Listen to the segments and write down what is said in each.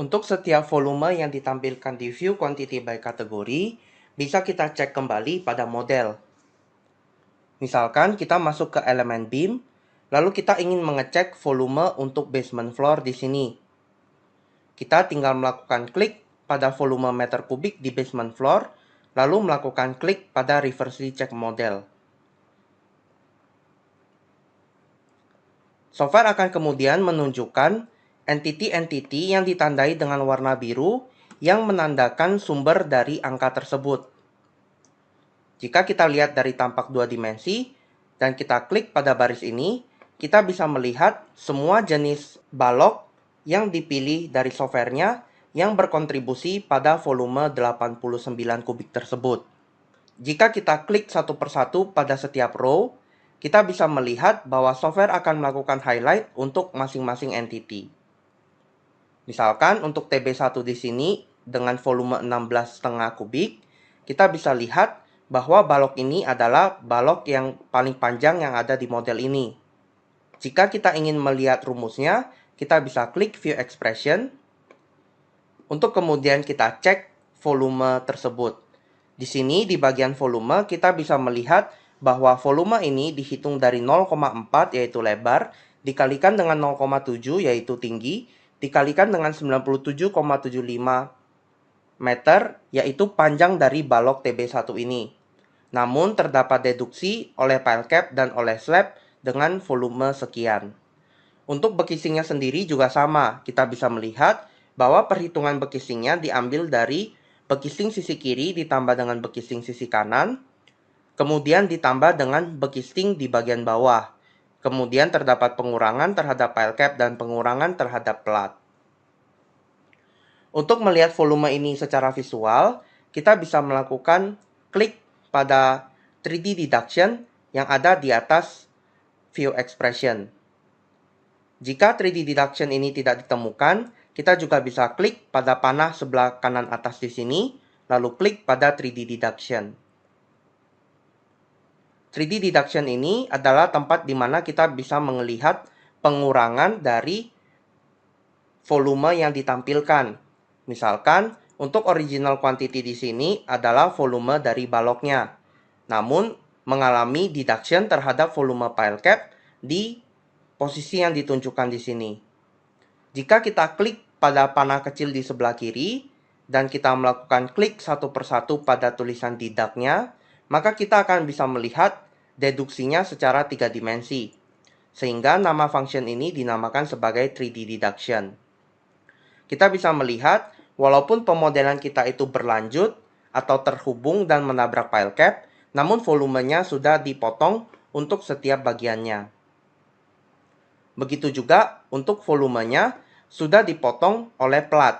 Untuk setiap volume yang ditampilkan di view quantity by kategori, bisa kita cek kembali pada model. Misalkan kita masuk ke elemen beam, lalu kita ingin mengecek volume untuk basement floor di sini. Kita tinggal melakukan klik pada volume meter kubik di basement floor, lalu melakukan klik pada reversely check model. Software akan kemudian menunjukkan entity-entity yang ditandai dengan warna biru yang menandakan sumber dari angka tersebut. Jika kita lihat dari tampak dua dimensi dan kita klik pada baris ini, kita bisa melihat semua jenis balok yang dipilih dari softwarenya yang berkontribusi pada volume 89 kubik tersebut. Jika kita klik satu persatu pada setiap row, kita bisa melihat bahwa software akan melakukan highlight untuk masing-masing entity. Misalkan untuk TB1 di sini dengan volume 16,5 kubik, kita bisa lihat bahwa balok ini adalah balok yang paling panjang yang ada di model ini. Jika kita ingin melihat rumusnya, kita bisa klik View Expression untuk kemudian kita cek volume tersebut. Di sini di bagian volume kita bisa melihat bahwa volume ini dihitung dari 0,4 yaitu lebar, dikalikan dengan 0,7 yaitu tinggi, dikalikan dengan 97,75 meter yaitu panjang dari balok TB1 ini. Namun terdapat deduksi oleh pile cap dan oleh slab dengan volume sekian. Untuk bekisingnya sendiri juga sama, kita bisa melihat bahwa perhitungan bekisingnya diambil dari bekising sisi kiri ditambah dengan bekising sisi kanan, kemudian ditambah dengan bekising di bagian bawah. Kemudian terdapat pengurangan terhadap pile cap dan pengurangan terhadap plat. Untuk melihat volume ini secara visual, kita bisa melakukan klik pada 3D deduction yang ada di atas view expression. Jika 3D deduction ini tidak ditemukan, kita juga bisa klik pada panah sebelah kanan atas di sini, lalu klik pada 3D deduction. 3D deduction ini adalah tempat di mana kita bisa melihat pengurangan dari volume yang ditampilkan. Misalkan, untuk original quantity di sini adalah volume dari baloknya. Namun, mengalami deduction terhadap volume pile cap di posisi yang ditunjukkan di sini. Jika kita klik pada panah kecil di sebelah kiri, dan kita melakukan klik satu persatu pada tulisan deduct-nya, maka kita akan bisa melihat deduksinya secara 3 dimensi. Sehingga nama function ini dinamakan sebagai 3D deduction. Kita bisa melihat, walaupun pemodelan kita itu berlanjut atau terhubung dan menabrak pile cap, namun volumenya sudah dipotong untuk setiap bagiannya. Begitu juga untuk volumenya sudah dipotong oleh plat.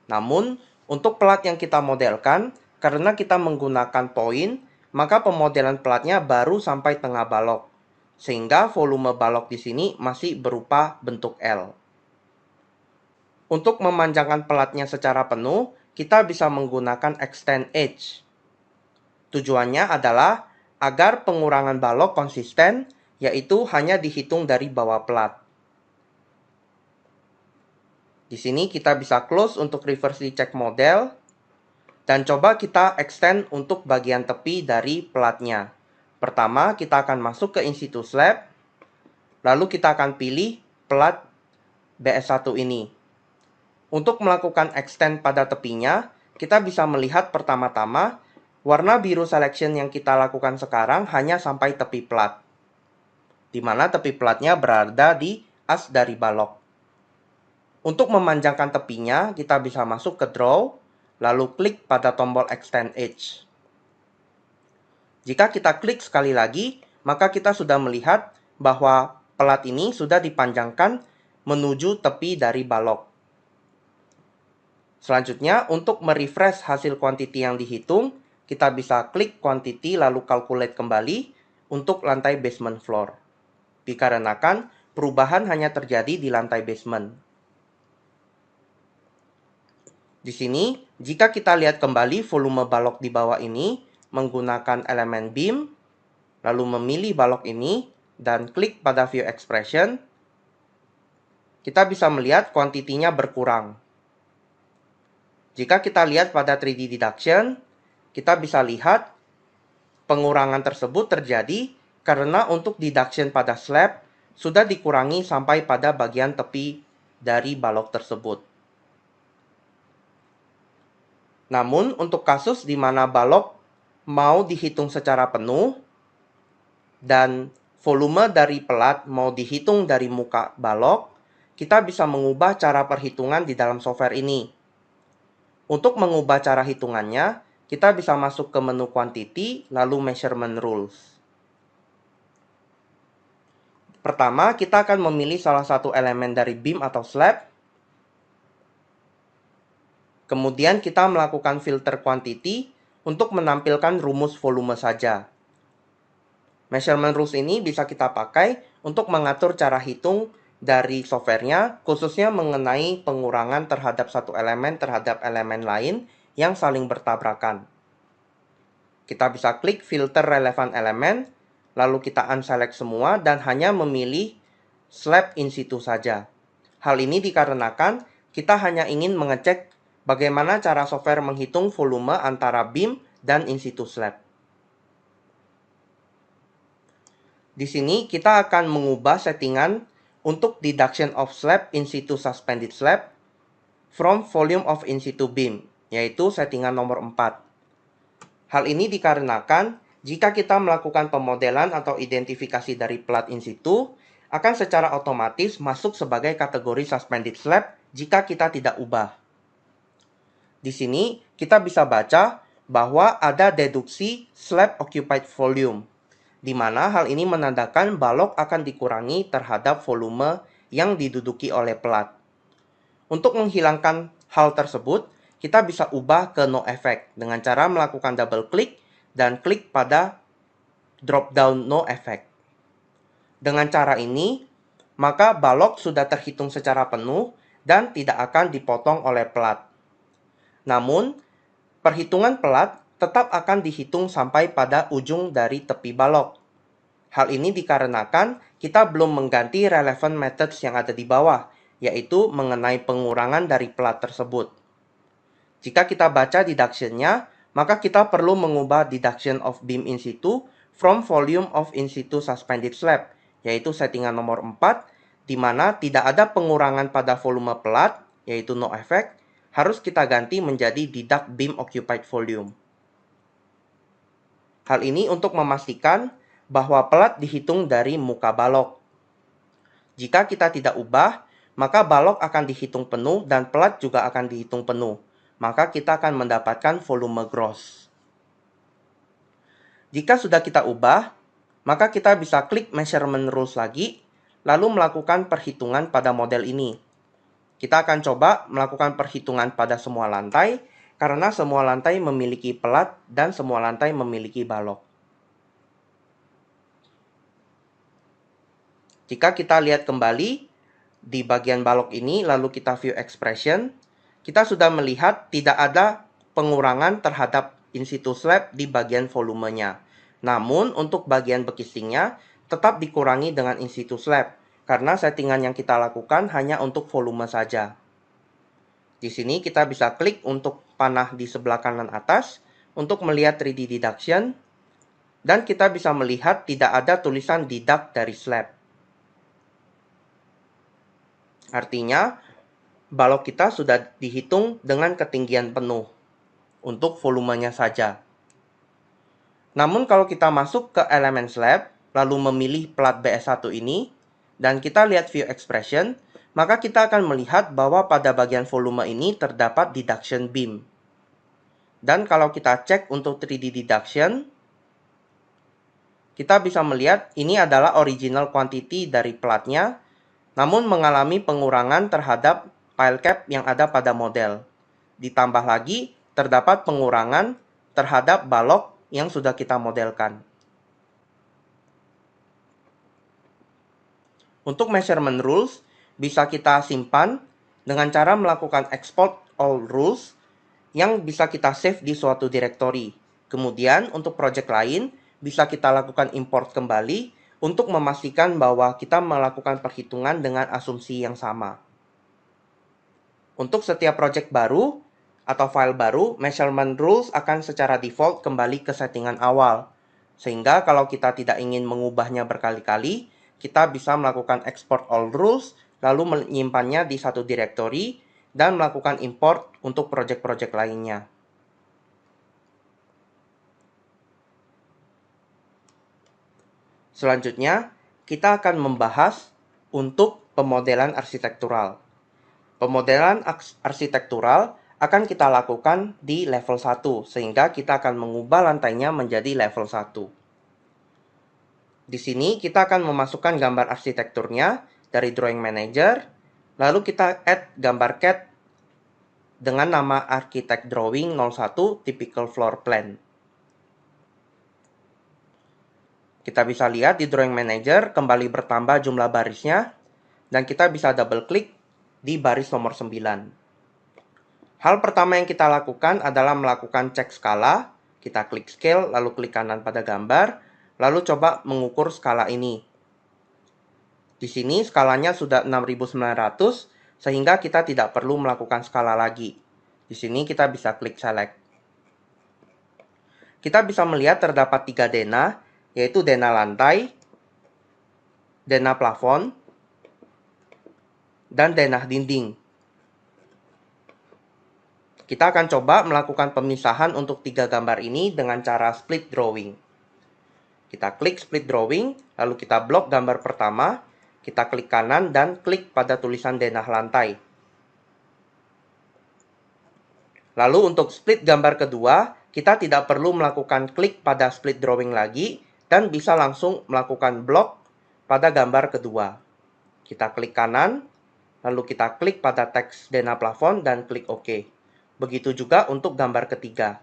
Namun, untuk plat yang kita modelkan, karena kita menggunakan poin, maka pemodelan platnya baru sampai tengah balok. Sehingga volume balok di sini masih berupa bentuk L. Untuk memanjangkan platnya secara penuh, kita bisa menggunakan extend edge. Tujuannya adalah agar pengurangan balok konsisten, yaitu hanya dihitung dari bawah plat. Di sini kita bisa close untuk reversely check model, dan coba kita extend untuk bagian tepi dari platnya. Pertama, kita akan masuk ke in situ slab, lalu kita akan pilih plat BS1 ini. Untuk melakukan extend pada tepinya, kita bisa melihat pertama-tama warna biru selection yang kita lakukan sekarang hanya sampai tepi plat, di mana tepi platnya berada di as dari balok. Untuk memanjangkan tepinya, kita bisa masuk ke draw, lalu klik pada tombol extend edge. Jika kita klik sekali lagi, maka kita sudah melihat bahwa plat ini sudah dipanjangkan menuju tepi dari balok. Selanjutnya, untuk merefresh hasil quantity yang dihitung, kita bisa klik quantity lalu calculate kembali untuk lantai basement floor. Dikarenakan perubahan hanya terjadi di lantai basement. Di sini, jika kita lihat kembali volume balok di bawah ini menggunakan elemen beam, lalu memilih balok ini dan klik pada view expression, kita bisa melihat kuantitinya berkurang. Jika kita lihat pada 3D deduction, kita bisa lihat pengurangan tersebut terjadi karena untuk deduction pada slab sudah dikurangi sampai pada bagian tepi dari balok tersebut. Namun, untuk kasus di mana balok mau dihitung secara penuh dan volume dari pelat mau dihitung dari muka balok, kita bisa mengubah cara perhitungan di dalam software ini. Untuk mengubah cara hitungannya, kita bisa masuk ke menu quantity, lalu measurement rules. Pertama, kita akan memilih salah satu elemen dari beam atau slab. Kemudian kita melakukan filter quantity untuk menampilkan rumus volume saja. Measurement rules ini bisa kita pakai untuk mengatur cara hitung dari softwarenya, khususnya mengenai pengurangan terhadap satu elemen terhadap elemen lain yang saling bertabrakan. Kita bisa klik filter relevan elemen, lalu kita unselect semua dan hanya memilih slab in situ saja. Hal ini dikarenakan kita hanya ingin mengecek bagaimana cara software menghitung volume antara beam dan in situ slab. Di sini kita akan mengubah settingan untuk deduction of slab in situ suspended slab from volume of in situ beam, yaitu settingan nomor 4. Hal ini dikarenakan jika kita melakukan pemodelan atau identifikasi dari pelat in situ, akan secara otomatis masuk sebagai kategori suspended slab jika kita tidak ubah. Di sini kita bisa baca bahwa ada deduksi slab occupied volume, di mana hal ini menandakan balok akan dikurangi terhadap volume yang diduduki oleh pelat. Untuk menghilangkan hal tersebut, kita bisa ubah ke no effect dengan cara melakukan double klik dan klik pada drop down no effect. Dengan cara ini, maka balok sudah terhitung secara penuh dan tidak akan dipotong oleh pelat. Namun, perhitungan pelat tetap akan dihitung sampai pada ujung dari tepi balok. Hal ini dikarenakan kita belum mengganti relevant methods yang ada di bawah, yaitu mengenai pengurangan dari pelat tersebut. Jika kita baca deduction-nya, maka kita perlu mengubah deduction of beam in situ from volume of in situ suspended slab, yaitu settingan nomor 4, di mana tidak ada pengurangan pada volume pelat, yaitu no effect, harus kita ganti menjadi deduct beam occupied volume. Hal ini untuk memastikan bahwa pelat dihitung dari muka balok. Jika kita tidak ubah, maka balok akan dihitung penuh dan pelat juga akan dihitung penuh. Maka kita akan mendapatkan volume gross. Jika sudah kita ubah, maka kita bisa klik measurement rules lagi, lalu melakukan perhitungan pada model ini. Kita akan coba melakukan perhitungan pada semua lantai, karena semua lantai memiliki pelat dan semua lantai memiliki balok. Jika kita lihat kembali di bagian balok ini, lalu kita view expression, kita sudah melihat tidak ada pengurangan terhadap in situ slab di bagian volumenya. Namun, untuk bagian bekisingnya tetap dikurangi dengan in situ slab, karena settingan yang kita lakukan hanya untuk volume saja. Di sini kita bisa klik untuk panah di sebelah kanan atas untuk melihat 3D deduction, dan kita bisa melihat tidak ada tulisan deduct dari slab. Artinya, balok kita sudah dihitung dengan ketinggian penuh untuk volumenya saja. Namun kalau kita masuk ke elemen slab, lalu memilih pelat BS1 ini, dan kita lihat view expression, maka kita akan melihat bahwa pada bagian volume ini terdapat deduction beam. Dan kalau kita cek untuk 3D deduction, kita bisa melihat ini adalah original quantity dari pelatnya, namun mengalami pengurangan terhadap pile cap yang ada pada model. Ditambah lagi, terdapat pengurangan terhadap balok yang sudah kita modelkan. Untuk measurement rules, bisa kita simpan dengan cara melakukan export all rules yang bisa kita save di suatu directory. Kemudian, untuk project lain, bisa kita lakukan import kembali untuk memastikan bahwa kita melakukan perhitungan dengan asumsi yang sama. Untuk setiap project baru, atau file baru, measurement rules akan secara default kembali ke settingan awal. Sehingga kalau kita tidak ingin mengubahnya berkali-kali, kita bisa melakukan export all rules, lalu menyimpannya di satu directory, dan melakukan import untuk project-project lainnya. Selanjutnya, kita akan membahas untuk pemodelan arsitektural. Pemodelan arsitektural akan kita lakukan di level 1, sehingga kita akan mengubah lantainya menjadi level 1. Di sini kita akan memasukkan gambar arsitekturnya dari Drawing Manager, lalu kita add gambar CAD dengan nama Architect Drawing 01 Typical Floor Plan. Kita bisa lihat di Drawing Manager kembali bertambah jumlah barisnya, dan kita bisa double klik di baris nomor 9. Hal pertama yang kita lakukan adalah melakukan cek skala. Kita klik scale, lalu klik kanan pada gambar, lalu coba mengukur skala ini. Di sini skalanya sudah 6900, sehingga kita tidak perlu melakukan skala lagi. Di sini kita bisa klik select. Kita bisa melihat terdapat 3 denah, yaitu denah lantai, denah plafon, dan denah dinding. Kita akan coba melakukan pemisahan untuk 3 gambar ini dengan cara split drawing. Kita klik split drawing, lalu kita blok gambar pertama, kita klik kanan dan klik pada tulisan denah lantai. Lalu untuk split gambar kedua, kita tidak perlu melakukan klik pada split drawing lagi, dan bisa langsung melakukan blok pada gambar kedua. Kita klik kanan, lalu kita klik pada teks denah plafon dan klik OK. Begitu juga untuk gambar ketiga.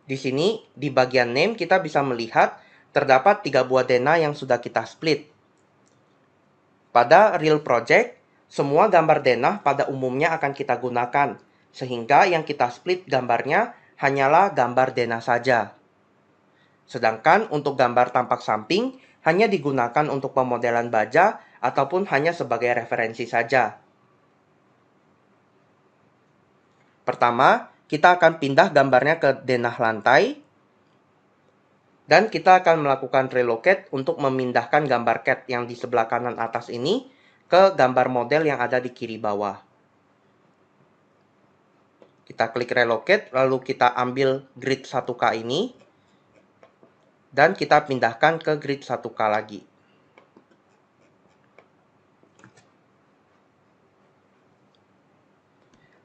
Di sini, di bagian name kita bisa melihat terdapat 3 buah denah yang sudah kita split. Pada real project, semua gambar denah pada umumnya akan kita gunakan, sehingga yang kita split gambarnya hanyalah gambar denah saja. Sedangkan untuk gambar tampak samping hanya digunakan untuk pemodelan baja ataupun hanya sebagai referensi saja. Pertama, kita akan pindah gambarnya ke denah lantai, dan kita akan melakukan relocate untuk memindahkan gambar CAD yang di sebelah kanan atas ini ke gambar model yang ada di kiri bawah. Kita klik relocate, lalu kita ambil grid 1K ini, dan kita pindahkan ke grid 1K lagi.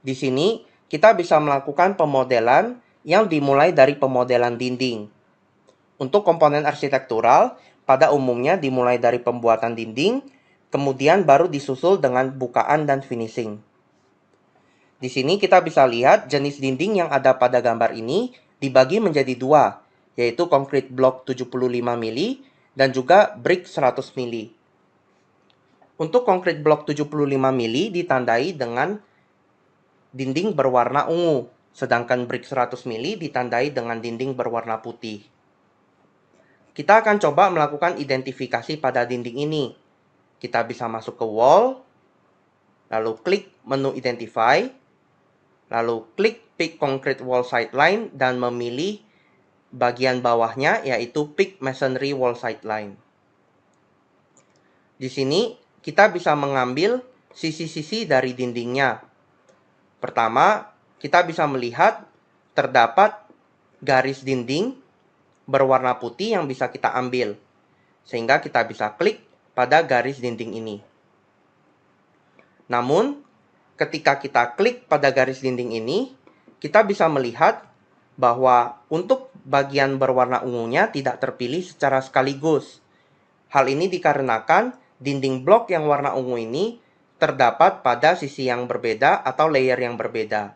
Di sini, kita bisa melakukan pemodelan yang dimulai dari pemodelan dinding. Untuk komponen arsitektural, pada umumnya dimulai dari pembuatan dinding, kemudian baru disusul dengan bukaan dan finishing. Di sini kita bisa lihat jenis dinding yang ada pada gambar ini dibagi menjadi 2, yaitu concrete block 75 mili dan juga brick 100 mili. Untuk concrete block 75 mili ditandai dengan dinding berwarna ungu, sedangkan brick 100 mili ditandai dengan dinding berwarna putih. Kita akan coba melakukan identifikasi pada dinding ini. Kita bisa masuk ke wall, lalu klik menu identify, lalu klik pick concrete wall sideline dan memilih bagian bawahnya yaitu pick masonry wall sideline. Di sini kita bisa mengambil sisi-sisi dari dindingnya. Pertama, kita bisa melihat terdapat garis dinding berwarna putih yang bisa kita ambil, sehingga kita bisa klik pada garis dinding ini. Namun, ketika kita klik pada garis dinding ini, kita bisa melihat bahwa untuk bagian berwarna ungunya tidak terpilih secara sekaligus. Hal ini dikarenakan dinding blok yang warna ungu ini terdapat pada sisi yang berbeda atau layer yang berbeda.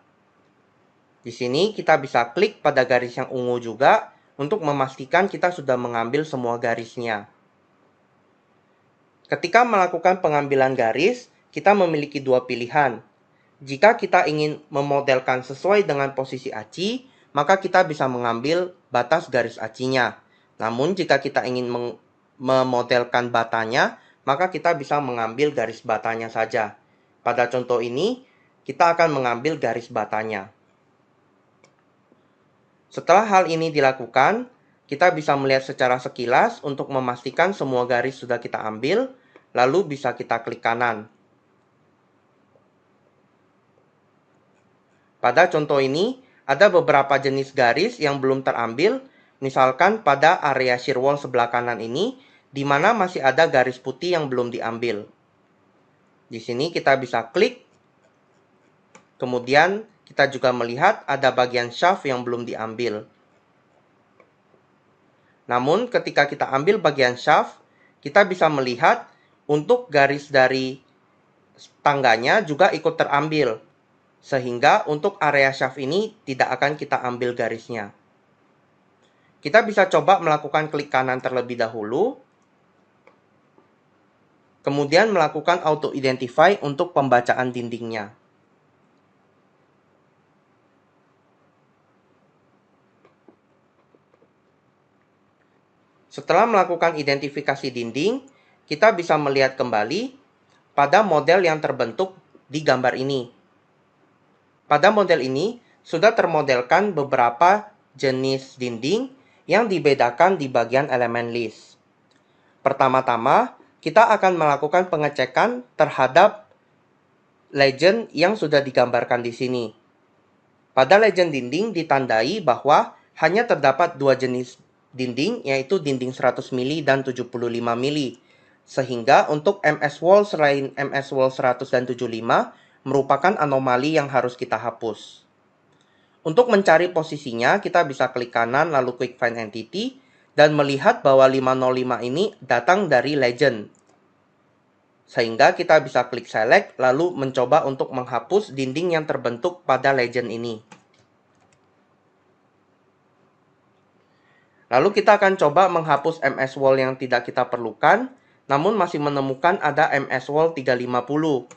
Di sini kita bisa klik pada garis yang ungu juga untuk memastikan kita sudah mengambil semua garisnya. Ketika melakukan pengambilan garis, kita memiliki 2 pilihan. Jika kita ingin memodelkan sesuai dengan posisi aci, maka kita bisa mengambil batas garis acinya. Namun jika kita ingin memodelkan batanya, maka kita bisa mengambil garis batanya saja. Pada contoh ini, kita akan mengambil garis batanya. Setelah hal ini dilakukan, kita bisa melihat secara sekilas untuk memastikan semua garis sudah kita ambil, lalu bisa kita klik kanan. Pada contoh ini, ada beberapa jenis garis yang belum terambil, misalkan pada area shear wall sebelah kanan ini, di mana masih ada garis putih yang belum diambil. Di sini kita bisa klik, kemudian kita juga melihat ada bagian shaft yang belum diambil. Namun ketika kita ambil bagian shaft, kita bisa melihat untuk garis dari tangganya juga ikut terambil. Sehingga untuk area shaft ini tidak akan kita ambil garisnya. Kita bisa coba melakukan klik kanan terlebih dahulu. Kemudian melakukan auto identify untuk pembacaan dindingnya. Setelah melakukan identifikasi dinding, kita bisa melihat kembali pada model yang terbentuk di gambar ini. Pada model ini, sudah termodelkan beberapa jenis dinding yang dibedakan di bagian elemen list. Pertama-tama, kita akan melakukan pengecekan terhadap legend yang sudah digambarkan di sini. Pada legend dinding ditandai bahwa hanya terdapat dua jenis dinding, yaitu dinding 100 mili dan 75 mili. Sehingga untuk MS Wall selain MS Wall 100 dan 75 merupakan anomali yang harus kita hapus. Untuk mencari posisinya, kita bisa klik kanan lalu quick find entity dan melihat bahwa 505 ini datang dari legend. Sehingga kita bisa klik select lalu mencoba untuk menghapus dinding yang terbentuk pada legend ini. Lalu kita akan coba menghapus MS Wall yang tidak kita perlukan, namun masih menemukan ada MS Wall 350.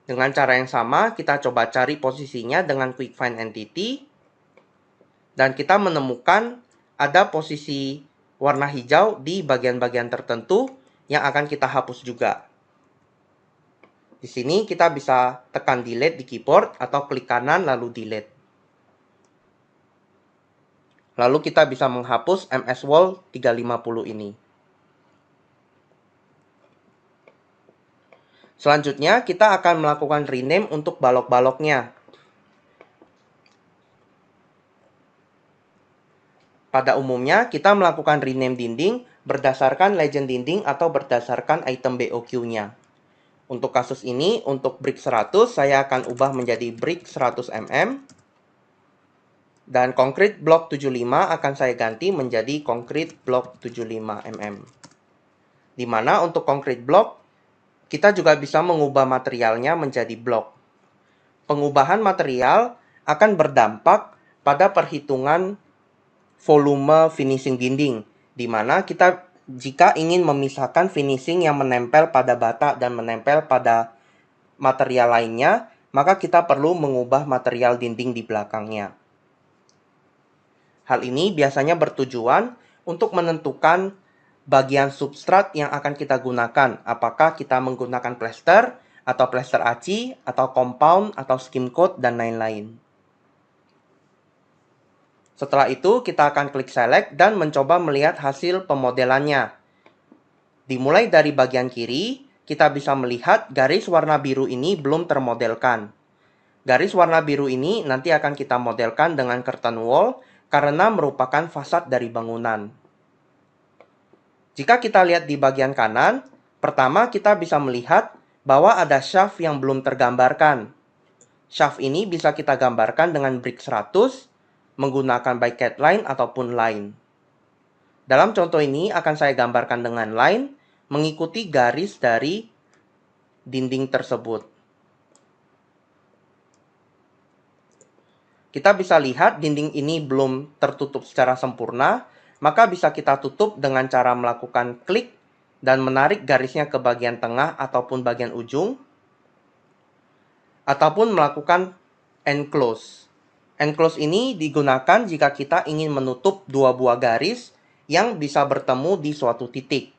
Dengan cara yang sama, kita coba cari posisinya dengan quick find entity. Dan kita menemukan ada posisi warna hijau di bagian-bagian tertentu yang akan kita hapus juga. Di sini kita bisa tekan delete di keyboard atau klik kanan lalu delete. Lalu kita bisa menghapus MS Wall 350 ini. Selanjutnya, kita akan melakukan rename untuk balok-baloknya. Pada umumnya, kita melakukan rename dinding berdasarkan legend dinding atau berdasarkan item BOQ-nya. Untuk kasus ini, untuk brick 100, saya akan ubah menjadi brick 100 mm. Dan concrete block 75 akan saya ganti menjadi concrete block 75 mm. Di mana untuk concrete block, kita juga bisa mengubah materialnya menjadi blok. Pengubahan material akan berdampak pada perhitungan volume finishing dinding, di mana kita jika ingin memisahkan finishing yang menempel pada bata dan menempel pada material lainnya, maka kita perlu mengubah material dinding di belakangnya. Hal ini biasanya bertujuan untuk menentukan bagian substrat yang akan kita gunakan. Apakah kita menggunakan plester, atau plester aci, atau compound, atau skim coat, dan lain-lain. Setelah itu, kita akan klik select dan mencoba melihat hasil pemodelannya. Dimulai dari bagian kiri, kita bisa melihat garis warna biru ini belum termodelkan. Garis warna biru ini nanti akan kita modelkan dengan curtain wall, karena merupakan fasad dari bangunan. Jika kita lihat di bagian kanan, pertama kita bisa melihat bahwa ada shaft yang belum tergambarkan. Shaft ini bisa kita gambarkan dengan brick 100, menggunakan by-cat line ataupun line. Dalam contoh ini akan saya gambarkan dengan line, mengikuti garis dari dinding tersebut. Kita bisa lihat dinding ini belum tertutup secara sempurna, maka bisa kita tutup dengan cara melakukan klik dan menarik garisnya ke bagian tengah ataupun bagian ujung, ataupun melakukan enclose. Enclose ini digunakan jika kita ingin menutup dua buah garis yang bisa bertemu di suatu titik.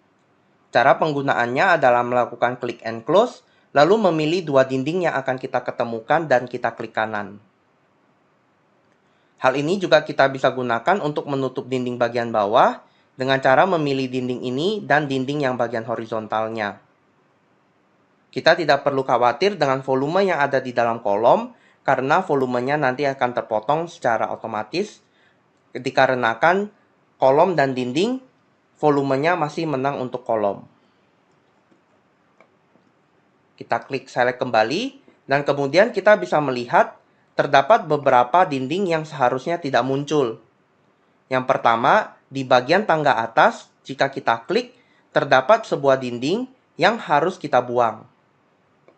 Cara penggunaannya adalah melakukan klik and close, lalu memilih dua dinding yang akan kita ketemukan dan kita klik kanan. Hal ini juga kita bisa gunakan untuk menutup dinding bagian bawah dengan cara memilih dinding ini dan dinding yang bagian horizontalnya. Kita tidak perlu khawatir dengan volume yang ada di dalam kolom, karena volumenya nanti akan terpotong secara otomatis dikarenakan kolom dan dinding volumenya masih menang untuk kolom. Kita klik select kembali, dan kemudian kita bisa melihat terdapat beberapa dinding yang seharusnya tidak muncul. Yang pertama, di bagian tangga atas, jika kita klik, terdapat sebuah dinding yang harus kita buang.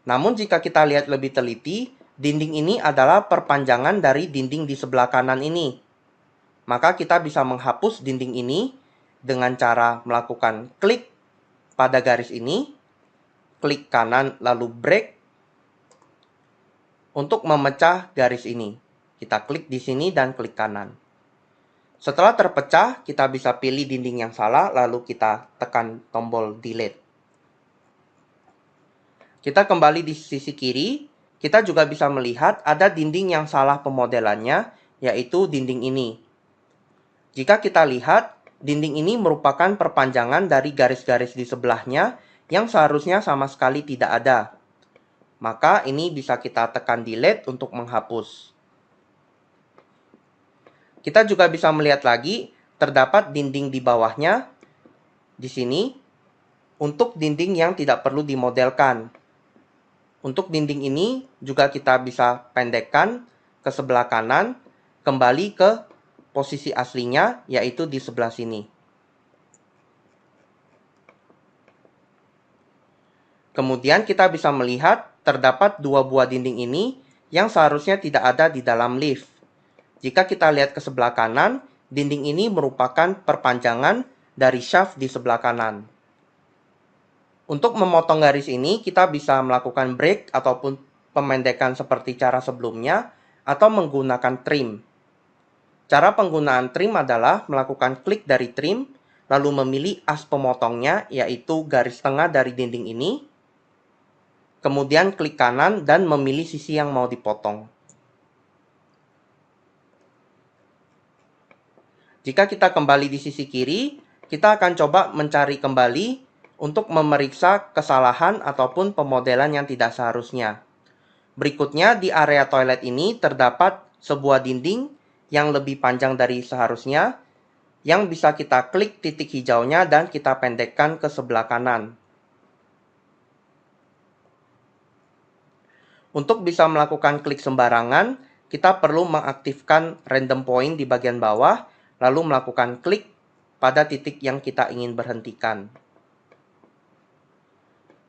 Namun jika kita lihat lebih teliti, dinding ini adalah perpanjangan dari dinding di sebelah kanan ini. Maka kita bisa menghapus dinding ini dengan cara melakukan klik pada garis ini, klik kanan lalu break untuk memecah garis ini. Kita klik di sini dan klik kanan. Setelah terpecah, kita bisa pilih dinding yang salah lalu kita tekan tombol delete. Kita kembali di sisi kiri, kita juga bisa melihat ada dinding yang salah pemodelannya, yaitu dinding ini. Jika kita lihat, dinding ini merupakan perpanjangan dari garis-garis di sebelahnya yang seharusnya sama sekali tidak ada. Maka ini bisa kita tekan delete untuk menghapus. Kita juga bisa melihat lagi, terdapat dinding di bawahnya, di sini, untuk dinding yang tidak perlu dimodelkan. Untuk dinding ini juga kita bisa pendekkan ke sebelah kanan, kembali ke posisi aslinya, yaitu di sebelah sini. Kemudian kita bisa melihat terdapat dua buah dinding ini yang seharusnya tidak ada di dalam lift. Jika kita lihat ke sebelah kanan, dinding ini merupakan perpanjangan dari shaft di sebelah kanan. Untuk memotong garis ini, kita bisa melakukan break ataupun pemendekan seperti cara sebelumnya, atau menggunakan trim. Cara penggunaan trim adalah melakukan klik dari trim, lalu memilih as pemotongnya, yaitu garis tengah dari dinding ini. Kemudian klik kanan dan memilih sisi yang mau dipotong. Jika kita kembali di sisi kiri, kita akan coba mencari kembali untuk memeriksa kesalahan ataupun pemodelan yang tidak seharusnya. Berikutnya, di area toilet ini terdapat sebuah dinding yang lebih panjang dari seharusnya, yang bisa kita klik titik hijaunya dan kita pendekkan ke sebelah kanan. Untuk bisa melakukan klik sembarangan, kita perlu mengaktifkan random point di bagian bawah, lalu melakukan klik pada titik yang kita ingin berhentikan.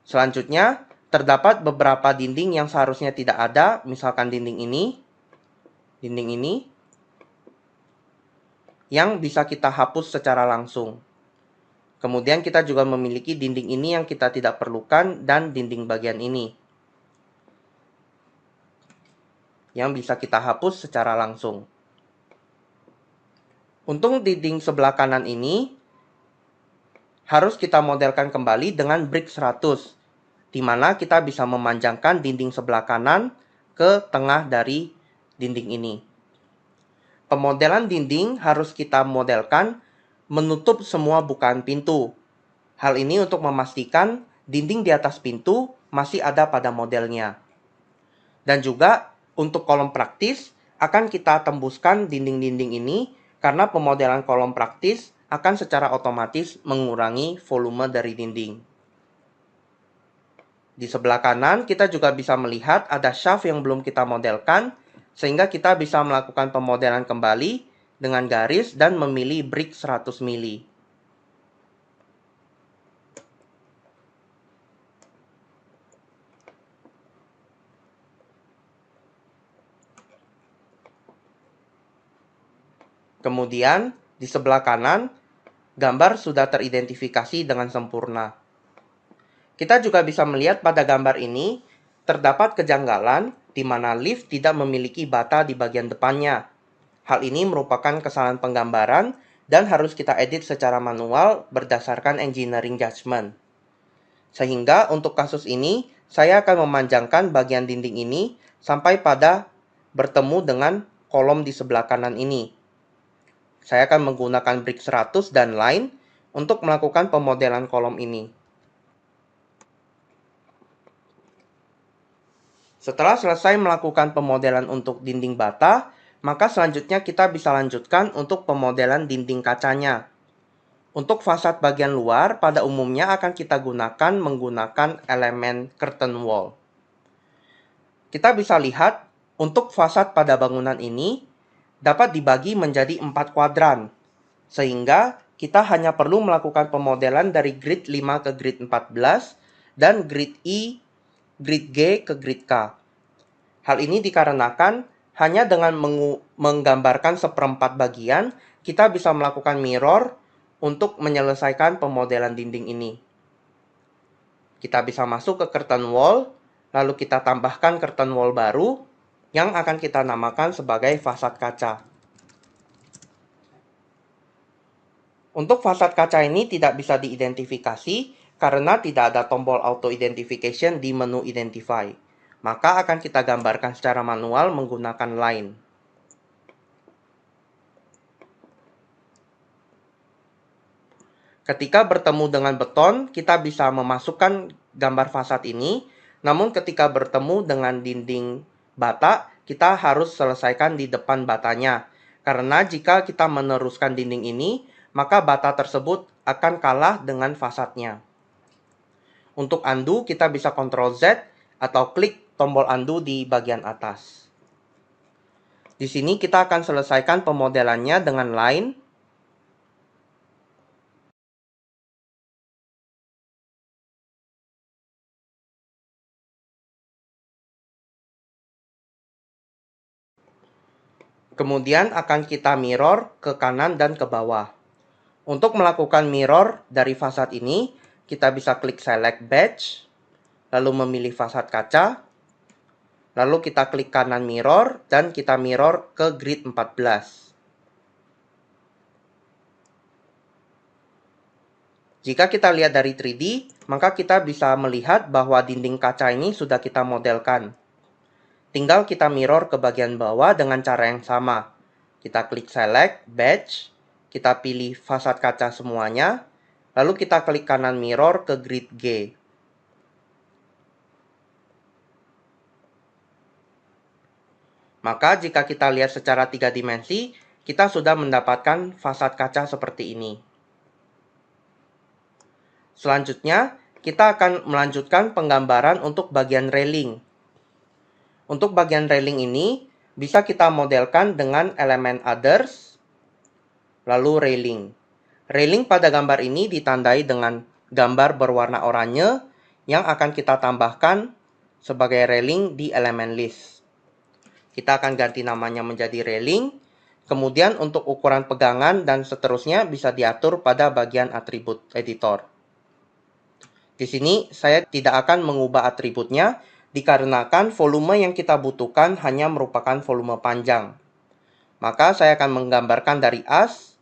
Selanjutnya, terdapat beberapa dinding yang seharusnya tidak ada, misalkan dinding ini, yang bisa kita hapus secara langsung. Kemudian kita juga memiliki dinding ini yang kita tidak perlukan dan dinding bagian ini, yang bisa kita hapus secara langsung. Untuk dinding sebelah kanan ini, harus kita modelkan kembali dengan brick 100. Di mana kita bisa memanjangkan dinding sebelah kanan ke tengah dari dinding ini. Pemodelan dinding harus kita modelkan menutup semua bukaan pintu. Hal ini untuk memastikan dinding di atas pintu masih ada pada modelnya. Dan juga untuk kolom praktis akan kita tembuskan dinding-dinding ini karena pemodelan kolom praktis akan secara otomatis mengurangi volume dari dinding. Di sebelah kanan, kita juga bisa melihat ada shaft yang belum kita modelkan, sehingga kita bisa melakukan pemodelan kembali dengan garis dan memilih brick 100 mili. Kemudian, di sebelah kanan, gambar sudah teridentifikasi dengan sempurna. Kita juga bisa melihat pada gambar ini, terdapat kejanggalan di mana lift tidak memiliki bata di bagian depannya. Hal ini merupakan kesalahan penggambaran dan harus kita edit secara manual berdasarkan engineering judgment. Sehingga untuk kasus ini, saya akan memanjangkan bagian dinding ini sampai pada bertemu dengan kolom di sebelah kanan ini. Saya akan menggunakan brick 100 dan line untuk melakukan pemodelan kolom ini. Setelah selesai melakukan pemodelan untuk dinding bata, maka selanjutnya kita bisa lanjutkan untuk pemodelan dinding kacanya. Untuk fasad bagian luar, pada umumnya akan kita gunakan menggunakan elemen curtain wall. Kita bisa lihat, untuk fasad pada bangunan ini dapat dibagi menjadi 4 kuadran, sehingga kita hanya perlu melakukan pemodelan dari grid 5 ke grid 14 dan grid I, grid G ke grid K. Hal ini dikarenakan hanya dengan menggambarkan seperempat bagian, kita bisa melakukan mirror untuk menyelesaikan pemodelan dinding ini. Kita bisa masuk ke curtain wall, lalu kita tambahkan curtain wall baru yang akan kita namakan sebagai fasad kaca. Untuk fasad kaca ini tidak bisa diidentifikasi karena tidak ada tombol auto identification di menu identify. Maka akan kita gambarkan secara manual menggunakan line. Ketika bertemu dengan beton, kita bisa memasukkan gambar fasad ini. Namun ketika bertemu dengan dinding bata, kita harus selesaikan di depan batanya. Karena jika kita meneruskan dinding ini, maka bata tersebut akan kalah dengan fasadnya. Untuk undo, kita bisa Ctrl Z atau klik tombol undo di bagian atas. Di sini kita akan selesaikan pemodelannya dengan line. Kemudian akan kita mirror ke kanan dan ke bawah. Untuk melakukan mirror dari fasad ini, kita bisa klik select batch, lalu memilih fasad kaca, lalu kita klik kanan mirror, dan kita mirror ke grid 14. Jika kita lihat dari 3D, maka kita bisa melihat bahwa dinding kaca ini sudah kita modelkan. Tinggal kita mirror ke bagian bawah dengan cara yang sama. Kita klik select, batch, kita pilih fasad kaca semuanya, lalu kita klik kanan mirror ke grid G. Maka jika kita lihat secara 3 dimensi, kita sudah mendapatkan fasad kaca seperti ini. Selanjutnya, kita akan melanjutkan penggambaran untuk bagian railing. Untuk bagian railing ini, bisa kita modelkan dengan elemen others, lalu railing. Railing pada gambar ini ditandai dengan gambar berwarna oranye yang akan kita tambahkan sebagai railing di elemen list. Kita akan ganti namanya menjadi railing. Kemudian untuk ukuran pegangan dan seterusnya bisa diatur pada bagian atribut editor. Di sini saya tidak akan mengubah atributnya dikarenakan volume yang kita butuhkan hanya merupakan volume panjang. Maka saya akan menggambarkan dari as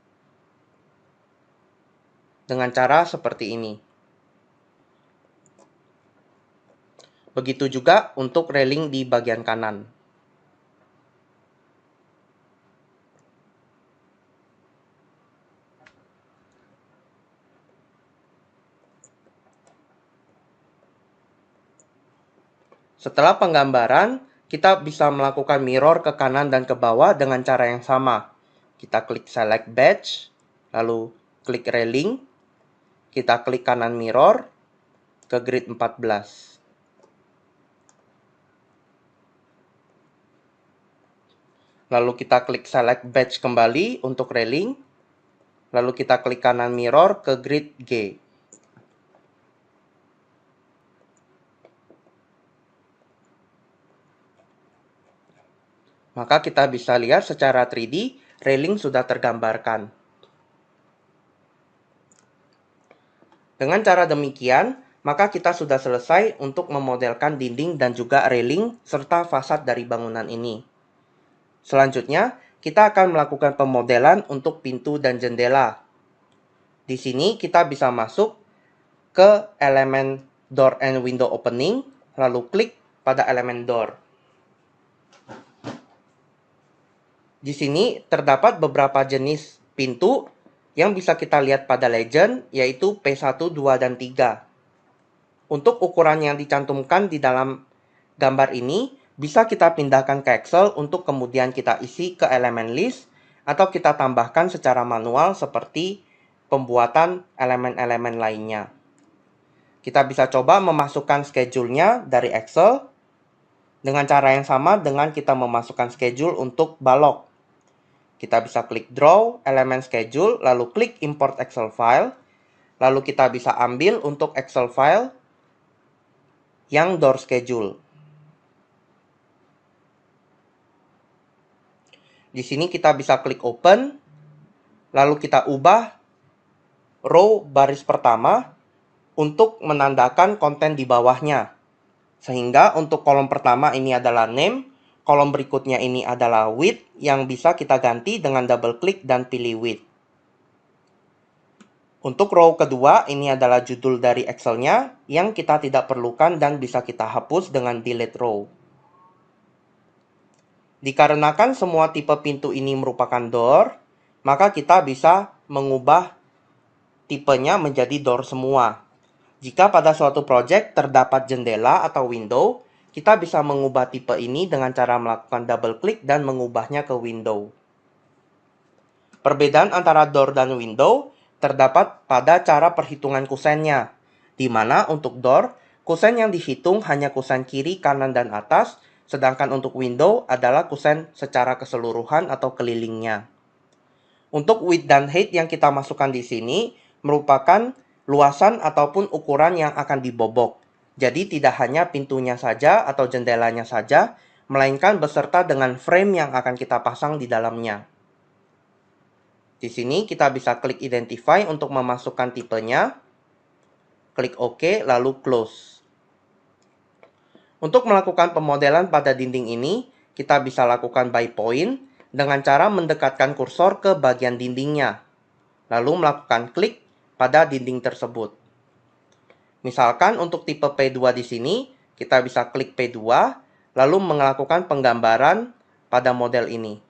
dengan cara seperti ini. Begitu juga untuk railing di bagian kanan. Setelah penggambaran, kita bisa melakukan mirror ke kanan dan ke bawah dengan cara yang sama. Kita klik select batch, lalu klik railing, kita klik kanan mirror ke grid 14. Lalu kita klik select batch kembali untuk railing, lalu kita klik kanan mirror ke grid G. Maka kita bisa lihat secara 3D, railing sudah tergambarkan. Dengan cara demikian, maka kita sudah selesai untuk memodelkan dinding dan juga railing serta fasad dari bangunan ini. Selanjutnya, kita akan melakukan pemodelan untuk pintu dan jendela. Di sini kita bisa masuk ke elemen Door and Window Opening, lalu klik pada elemen door. Di sini terdapat beberapa jenis pintu yang bisa kita lihat pada legend, yaitu P1, 2, dan 3. Untuk ukuran yang dicantumkan di dalam gambar ini, bisa kita pindahkan ke Excel untuk kemudian kita isi ke elemen list, atau kita tambahkan secara manual seperti pembuatan elemen-elemen lainnya. Kita bisa coba memasukkan schedule-nya dari Excel dengan cara yang sama dengan kita memasukkan schedule untuk balok. Kita bisa klik Draw, elemen schedule, lalu klik Import Excel File. Lalu kita bisa ambil untuk Excel File yang door schedule. Di sini kita bisa klik Open, lalu kita ubah row baris pertama untuk menandakan konten di bawahnya. Sehingga untuk kolom pertama ini adalah name, kolom berikutnya ini adalah width yang bisa kita ganti dengan double klik dan pilih width. Untuk row kedua ini adalah judul dari Excel-nya yang kita tidak perlukan dan bisa kita hapus dengan delete row. Dikarenakan semua tipe pintu ini merupakan door, maka kita bisa mengubah tipenya menjadi door semua. Jika pada suatu project terdapat jendela atau window, kita bisa mengubah tipe ini dengan cara melakukan double klik dan mengubahnya ke window. Perbedaan antara door dan window terdapat pada cara perhitungan kusennya, di mana untuk door, kusen yang dihitung hanya kusen kiri, kanan, dan atas, sedangkan untuk window adalah kusen secara keseluruhan atau kelilingnya. Untuk width dan height yang kita masukkan di sini merupakan luasan ataupun ukuran yang akan dibobok. Jadi tidak hanya pintunya saja atau jendelanya saja, melainkan beserta dengan frame yang akan kita pasang di dalamnya. Di sini kita bisa klik Identify untuk memasukkan tipenya, klik OK, lalu Close. Untuk melakukan pemodelan pada dinding ini, kita bisa lakukan by point dengan cara mendekatkan kursor ke bagian dindingnya, lalu melakukan klik pada dinding tersebut. Misalkan untuk tipe P2 di sini, kita bisa klik P2, lalu melakukan penggambaran pada model ini.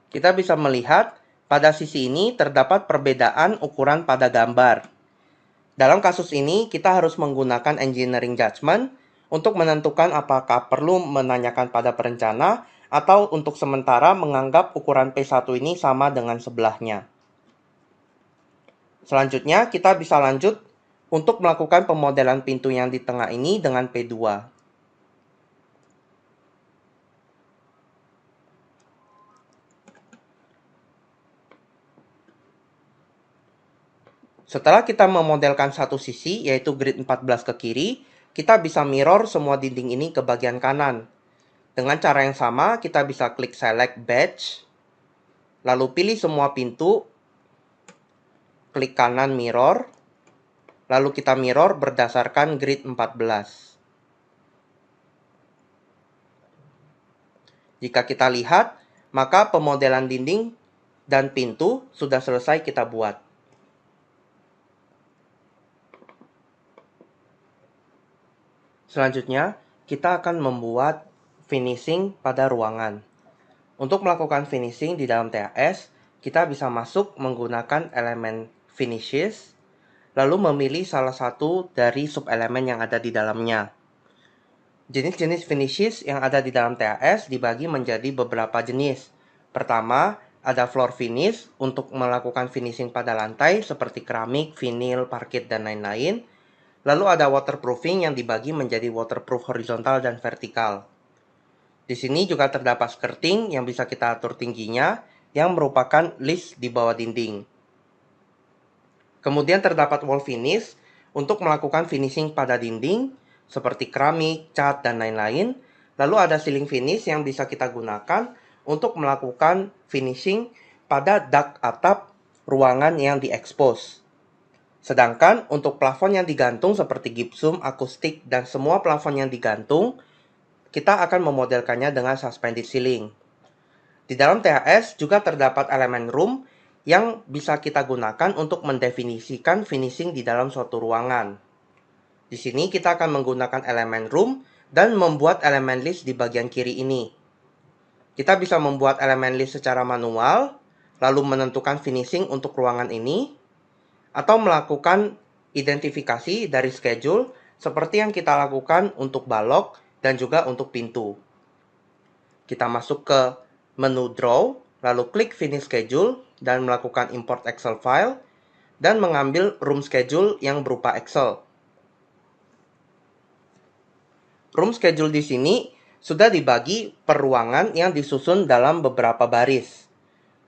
Kita bisa melihat pada sisi ini terdapat perbedaan ukuran pada gambar. Dalam kasus ini, kita harus menggunakan engineering judgment untuk menentukan apakah perlu menanyakan pada perencana atau untuk sementara menganggap ukuran P1 ini sama dengan sebelahnya. Selanjutnya, kita bisa lanjut untuk melakukan pemodelan pintu yang di tengah ini dengan P2. Setelah kita memodelkan satu sisi, yaitu grid 14 ke kiri, kita bisa mirror semua dinding ini ke bagian kanan. Dengan cara yang sama, kita bisa klik Select Batch, lalu pilih semua pintu, klik kanan Mirror, lalu kita mirror berdasarkan grid 14. Jika kita lihat, maka pemodelan dinding dan pintu sudah selesai kita buat. Selanjutnya, kita akan membuat finishing pada ruangan. Untuk melakukan finishing di dalam TAS, kita bisa masuk menggunakan elemen Finishes, lalu memilih salah satu dari subelemen yang ada di dalamnya. Jenis-jenis finishes yang ada di dalam TAS dibagi menjadi beberapa jenis. Pertama, ada floor finish untuk melakukan finishing pada lantai seperti keramik, vinil, parket, dan lain-lain. Lalu ada waterproofing yang dibagi menjadi waterproof horizontal dan vertikal. Di sini juga terdapat skirting yang bisa kita atur tingginya, yang merupakan list di bawah dinding. Kemudian terdapat wall finish untuk melakukan finishing pada dinding, seperti keramik, cat, dan lain-lain. Lalu ada ceiling finish yang bisa kita gunakan untuk melakukan finishing pada dak atap ruangan yang diekspos. Sedangkan untuk plafon yang digantung seperti gypsum, akustik, dan semua plafon yang digantung, kita akan memodelkannya dengan suspended ceiling. Di dalam THS juga terdapat elemen room yang bisa kita gunakan untuk mendefinisikan finishing di dalam suatu ruangan. Di sini kita akan menggunakan elemen room dan membuat elemen list di bagian kiri ini. Kita bisa membuat elemen list secara manual, lalu menentukan finishing untuk ruangan ini, atau melakukan identifikasi dari schedule seperti yang kita lakukan untuk balok dan juga untuk pintu. Kita masuk ke menu Draw, lalu klik Finish Schedule dan melakukan import Excel file dan mengambil room schedule yang berupa Excel. Room schedule di sini sudah dibagi per ruangan yang disusun dalam beberapa baris.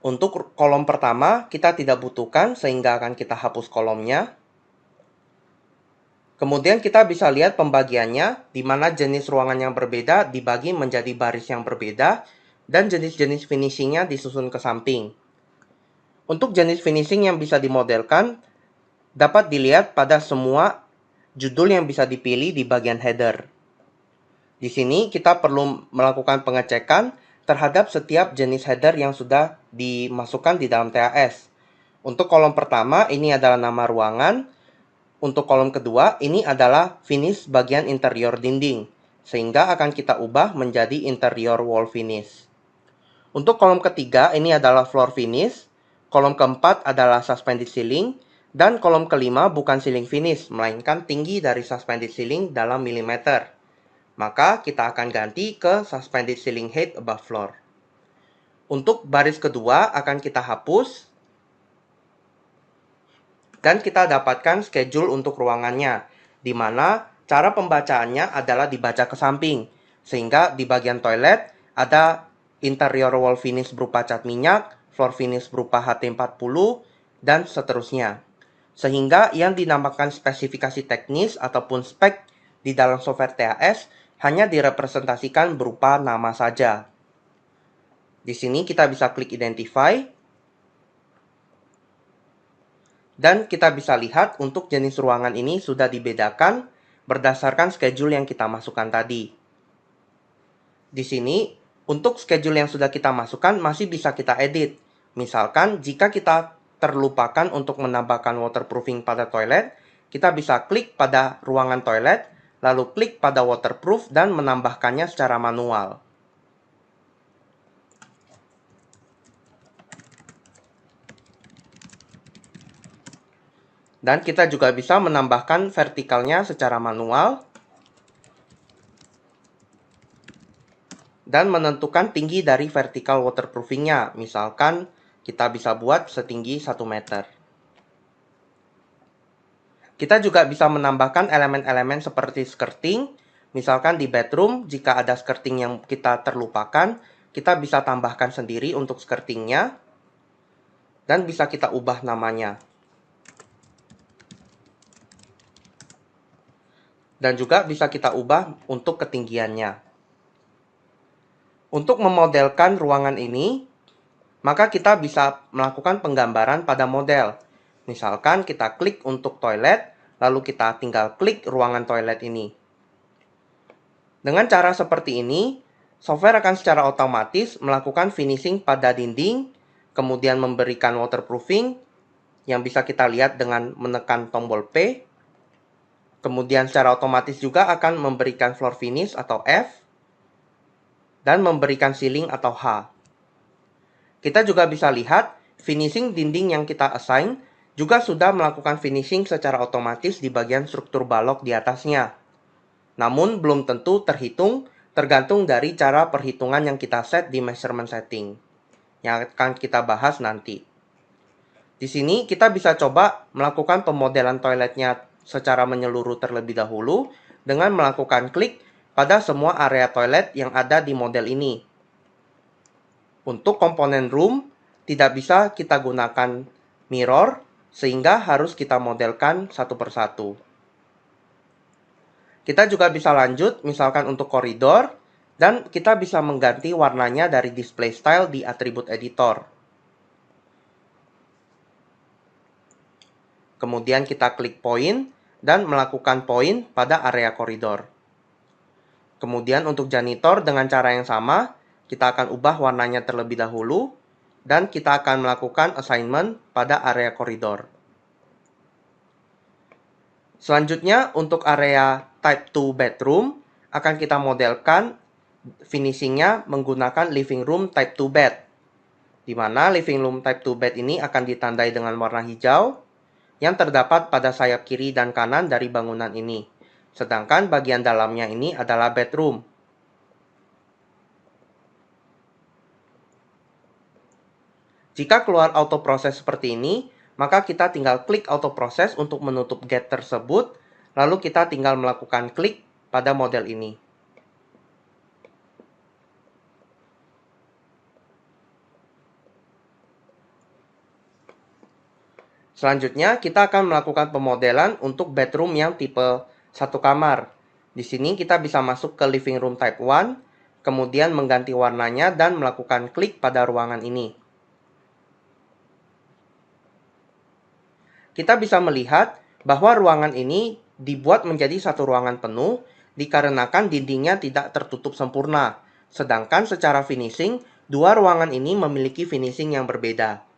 Untuk kolom pertama, kita tidak butuhkan sehingga akan kita hapus kolomnya. Kemudian kita bisa lihat pembagiannya, di mana jenis ruangan yang berbeda dibagi menjadi baris yang berbeda, dan jenis-jenis finishingnya disusun ke samping. Untuk jenis finishing yang bisa dimodelkan, dapat dilihat pada semua judul yang bisa dipilih di bagian header. Di sini kita perlu melakukan pengecekan terhadap setiap jenis header yang sudah dimasukkan di dalam THS. Untuk kolom pertama, ini adalah nama ruangan. Untuk kolom kedua, ini adalah finish bagian interior dinding, sehingga akan kita ubah menjadi interior wall finish. Untuk kolom ketiga, ini adalah floor finish. Kolom keempat adalah suspended ceiling. Dan kolom kelima bukan ceiling finish, melainkan tinggi dari suspended ceiling dalam milimeter. Maka kita akan ganti ke suspended ceiling height above floor. Untuk baris kedua akan kita hapus. Dan kita dapatkan schedule untuk ruangannya, di mana cara pembacaannya adalah dibaca ke samping. Sehingga di bagian toilet ada interior wall finish berupa cat minyak, floor finish berupa HT40, dan seterusnya. Sehingga yang dinamakan spesifikasi teknis ataupun spek di dalam software THS hanya direpresentasikan berupa nama saja. Di sini kita bisa klik Identify. Dan kita bisa lihat untuk jenis ruangan ini sudah dibedakan berdasarkan schedule yang kita masukkan tadi. Di sini, untuk schedule yang sudah kita masukkan masih bisa kita edit. Misalkan, jika kita terlupakan untuk menambahkan waterproofing pada toilet, kita bisa klik pada ruangan toilet, lalu klik pada waterproof dan menambahkannya secara manual. Dan kita juga bisa menambahkan vertikalnya secara manual. Dan menentukan tinggi dari vertical waterproofingnya. Misalkan kita bisa buat setinggi 1 meter. Kita juga bisa menambahkan elemen-elemen seperti skirting. Misalkan di bedroom, jika ada skirting yang kita terlupakan, kita bisa tambahkan sendiri untuk skirtingnya. Dan bisa kita ubah namanya. Dan juga bisa kita ubah untuk ketinggiannya. Untuk memodelkan ruangan ini, maka kita bisa melakukan penggambaran pada model. Misalkan kita klik untuk toilet, lalu kita tinggal klik ruangan toilet ini. Dengan cara seperti ini, software akan secara otomatis melakukan finishing pada dinding, kemudian memberikan waterproofing, yang bisa kita lihat dengan menekan tombol P. Kemudian secara otomatis juga akan memberikan floor finish atau F, dan memberikan ceiling atau H. Kita juga bisa lihat finishing dinding yang kita assign juga sudah melakukan finishing secara otomatis di bagian struktur balok di atasnya. Namun belum tentu terhitung, tergantung dari cara perhitungan yang kita set di measurement setting, yang akan kita bahas nanti. Di sini kita bisa coba melakukan pemodelan toiletnya secara menyeluruh terlebih dahulu dengan melakukan klik pada semua area toilet yang ada di model ini. Untuk komponen room, tidak bisa kita gunakan mirror, sehingga harus kita modelkan satu persatu. Kita juga bisa lanjut, misalkan untuk koridor, dan kita bisa mengganti warnanya dari display style di atribut editor. Kemudian kita klik point dan melakukan point pada area koridor. Kemudian untuk janitor dengan cara yang sama, kita akan ubah warnanya terlebih dahulu dan kita akan melakukan assignment pada area koridor. Selanjutnya untuk area type 2 bedroom akan kita modelkan finishingnya menggunakan living room type 2 bed. Di mana living room type 2 bed ini akan ditandai dengan warna hijau yang terdapat pada sayap kiri dan kanan dari bangunan ini. Sedangkan bagian dalamnya ini adalah bedroom. Jika keluar auto proses seperti ini, maka kita tinggal klik auto proses untuk menutup gate tersebut, lalu kita tinggal melakukan klik pada model ini. Selanjutnya, kita akan melakukan pemodelan untuk bedroom yang tipe 1 kamar. Di sini kita bisa masuk ke living room type 1, kemudian mengganti warnanya dan melakukan klik pada ruangan ini. Kita bisa melihat bahwa ruangan ini dibuat menjadi satu ruangan penuh dikarenakan dindingnya tidak tertutup sempurna. Sedangkan secara finishing, dua ruangan ini memiliki finishing yang berbeda.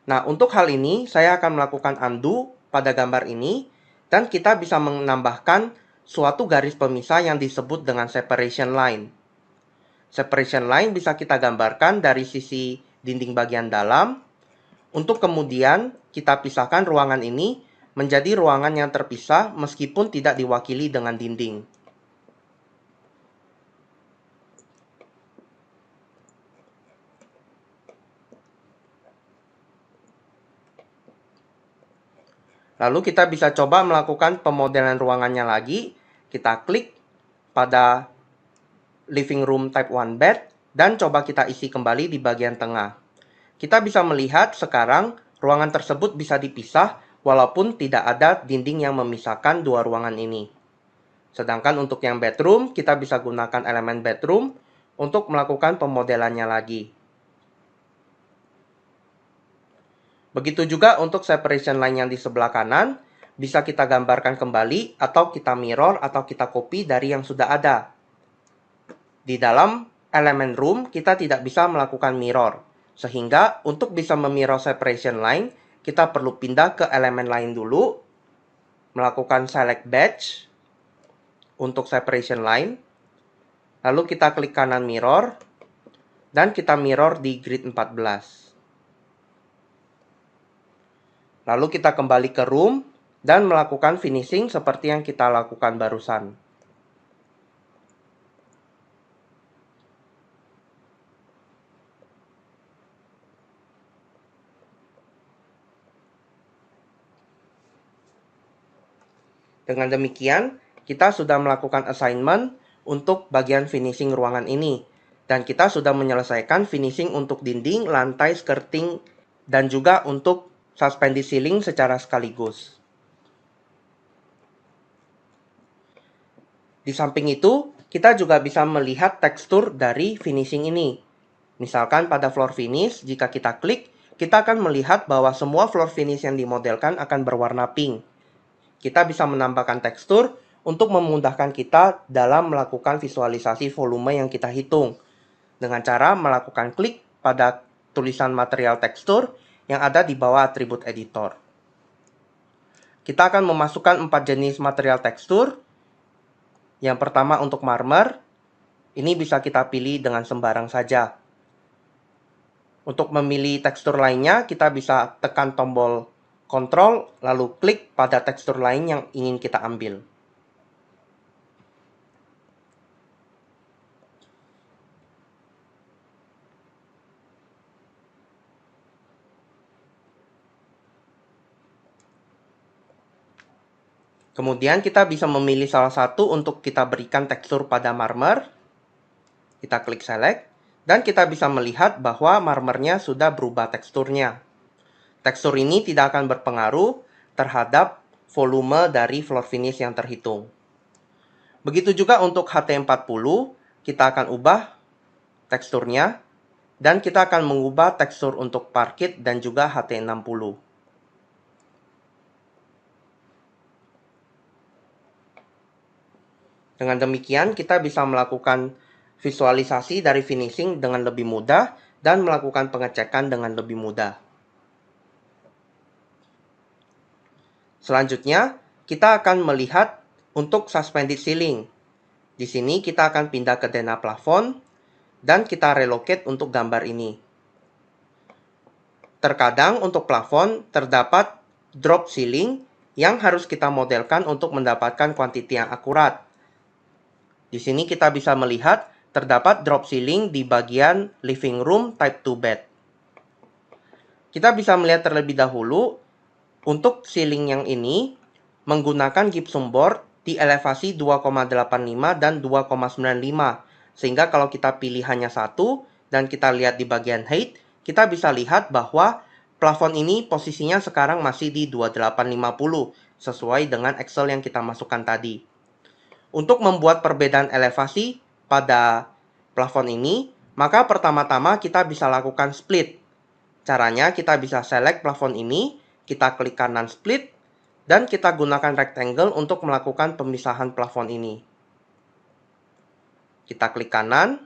Nah, untuk hal ini, saya akan melakukan undo pada gambar ini, dan kita bisa menambahkan suatu garis pemisah yang disebut dengan separation line. Separation line bisa kita gambarkan dari sisi dinding bagian dalam, untuk kemudian kita pisahkan ruangan ini menjadi ruangan yang terpisah meskipun tidak diwakili dengan dinding. Lalu kita bisa coba melakukan pemodelan ruangannya lagi. Kita klik pada living room type 1 bed dan coba kita isi kembali di bagian tengah. Kita bisa melihat sekarang ruangan tersebut bisa dipisah walaupun tidak ada dinding yang memisahkan dua ruangan ini. Sedangkan untuk yang bedroom, kita bisa gunakan elemen bedroom untuk melakukan pemodelannya lagi. Begitu juga untuk separation line yang di sebelah kanan, bisa kita gambarkan kembali atau kita mirror atau kita copy dari yang sudah ada. Di dalam elemen room, kita tidak bisa melakukan mirror. Sehingga untuk bisa memirror separation line, kita perlu pindah ke elemen lain dulu, melakukan select batch untuk separation line, lalu kita klik kanan mirror, dan kita mirror di grid 14. Lalu kita kembali ke room dan melakukan finishing seperti yang kita lakukan barusan. Dengan demikian, kita sudah melakukan assignment untuk bagian finishing ruangan ini. Dan kita sudah menyelesaikan finishing untuk dinding, lantai, skirting, dan juga untuk suspended ceiling secara sekaligus. Di samping itu, kita juga bisa melihat tekstur dari finishing ini. Misalkan pada floor finish, jika kita klik, kita akan melihat bahwa semua floor finish yang dimodelkan akan berwarna pink. Kita bisa menambahkan tekstur untuk memudahkan kita dalam melakukan visualisasi volume yang kita hitung. Dengan cara melakukan klik pada tulisan material tekstur yang ada di bawah atribut editor. Kita akan memasukkan 4 jenis material tekstur. Yang pertama untuk marmer, ini bisa kita pilih dengan sembarang saja. Untuk memilih tekstur lainnya, kita bisa tekan tombol Ctrl, lalu klik pada tekstur lain yang ingin kita ambil. Kemudian kita bisa memilih salah satu untuk kita berikan tekstur pada marmer. Kita klik select, dan kita bisa melihat bahwa marmernya sudah berubah teksturnya. Tekstur ini tidak akan berpengaruh terhadap volume dari floor finish yang terhitung. Begitu juga untuk HT40, kita akan ubah teksturnya, dan kita akan mengubah tekstur untuk parquet dan juga HT60. Dengan demikian, kita bisa melakukan visualisasi dari finishing dengan lebih mudah dan melakukan pengecekan dengan lebih mudah. Selanjutnya, kita akan melihat untuk suspended ceiling. Di sini kita akan pindah ke denah plafon dan kita relocate untuk gambar ini. Terkadang untuk plafon terdapat drop ceiling yang harus kita modelkan untuk mendapatkan kuantiti yang akurat. Di sini kita bisa melihat terdapat drop ceiling di bagian living room type 2 bed. Kita bisa melihat terlebih dahulu untuk ceiling yang ini menggunakan gypsum board di elevasi 2,85 dan 2,95. Sehingga kalau kita pilih hanya satu dan kita lihat di bagian height, kita bisa lihat bahwa plafon ini posisinya sekarang masih di 2850 sesuai dengan Excel yang kita masukkan tadi. Untuk membuat perbedaan elevasi pada plafon ini, maka pertama-tama kita bisa lakukan split. Caranya kita bisa select plafon ini, kita klik kanan split, dan kita gunakan rectangle untuk melakukan pemisahan plafon ini. Kita klik kanan,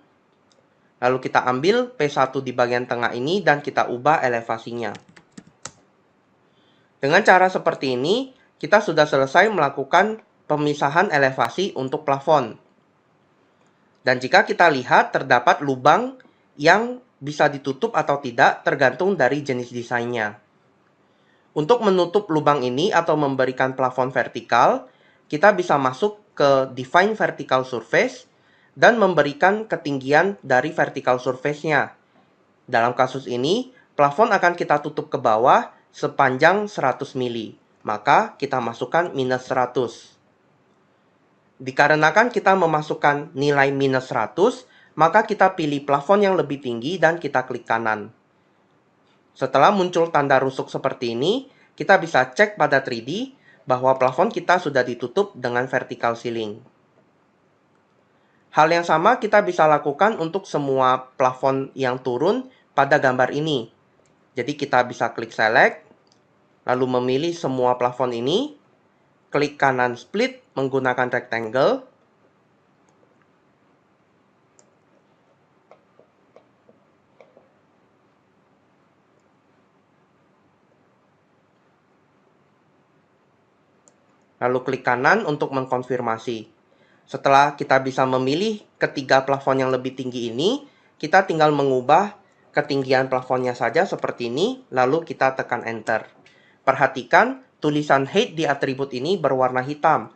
lalu kita ambil P1 di bagian tengah ini dan kita ubah elevasinya. Dengan cara seperti ini, kita sudah selesai melakukan pemisahan elevasi untuk plafon. Dan jika kita lihat terdapat lubang yang bisa ditutup atau tidak tergantung dari jenis desainnya. Untuk menutup lubang ini atau memberikan plafon vertikal, kita bisa masuk ke Define Vertical Surface dan memberikan ketinggian dari vertical surface-nya. Dalam kasus ini, plafon akan kita tutup ke bawah sepanjang 100 mili. Maka kita masukkan minus 100. Dikarenakan kita memasukkan nilai minus 100, maka kita pilih plafon yang lebih tinggi dan kita klik kanan. Setelah muncul tanda rusuk seperti ini, kita bisa cek pada 3D bahwa plafon kita sudah ditutup dengan vertical ceiling. Hal yang sama kita bisa lakukan untuk semua plafon yang turun pada gambar ini. Jadi kita bisa klik select, lalu memilih semua plafon ini, klik kanan split menggunakan rectangle, lalu klik kanan untuk mengkonfirmasi. Setelah kita bisa memilih ketiga plafon yang lebih tinggi ini, kita tinggal mengubah ketinggian plafonnya saja seperti ini, lalu kita tekan enter. Perhatikan tulisan height di atribut ini berwarna hitam,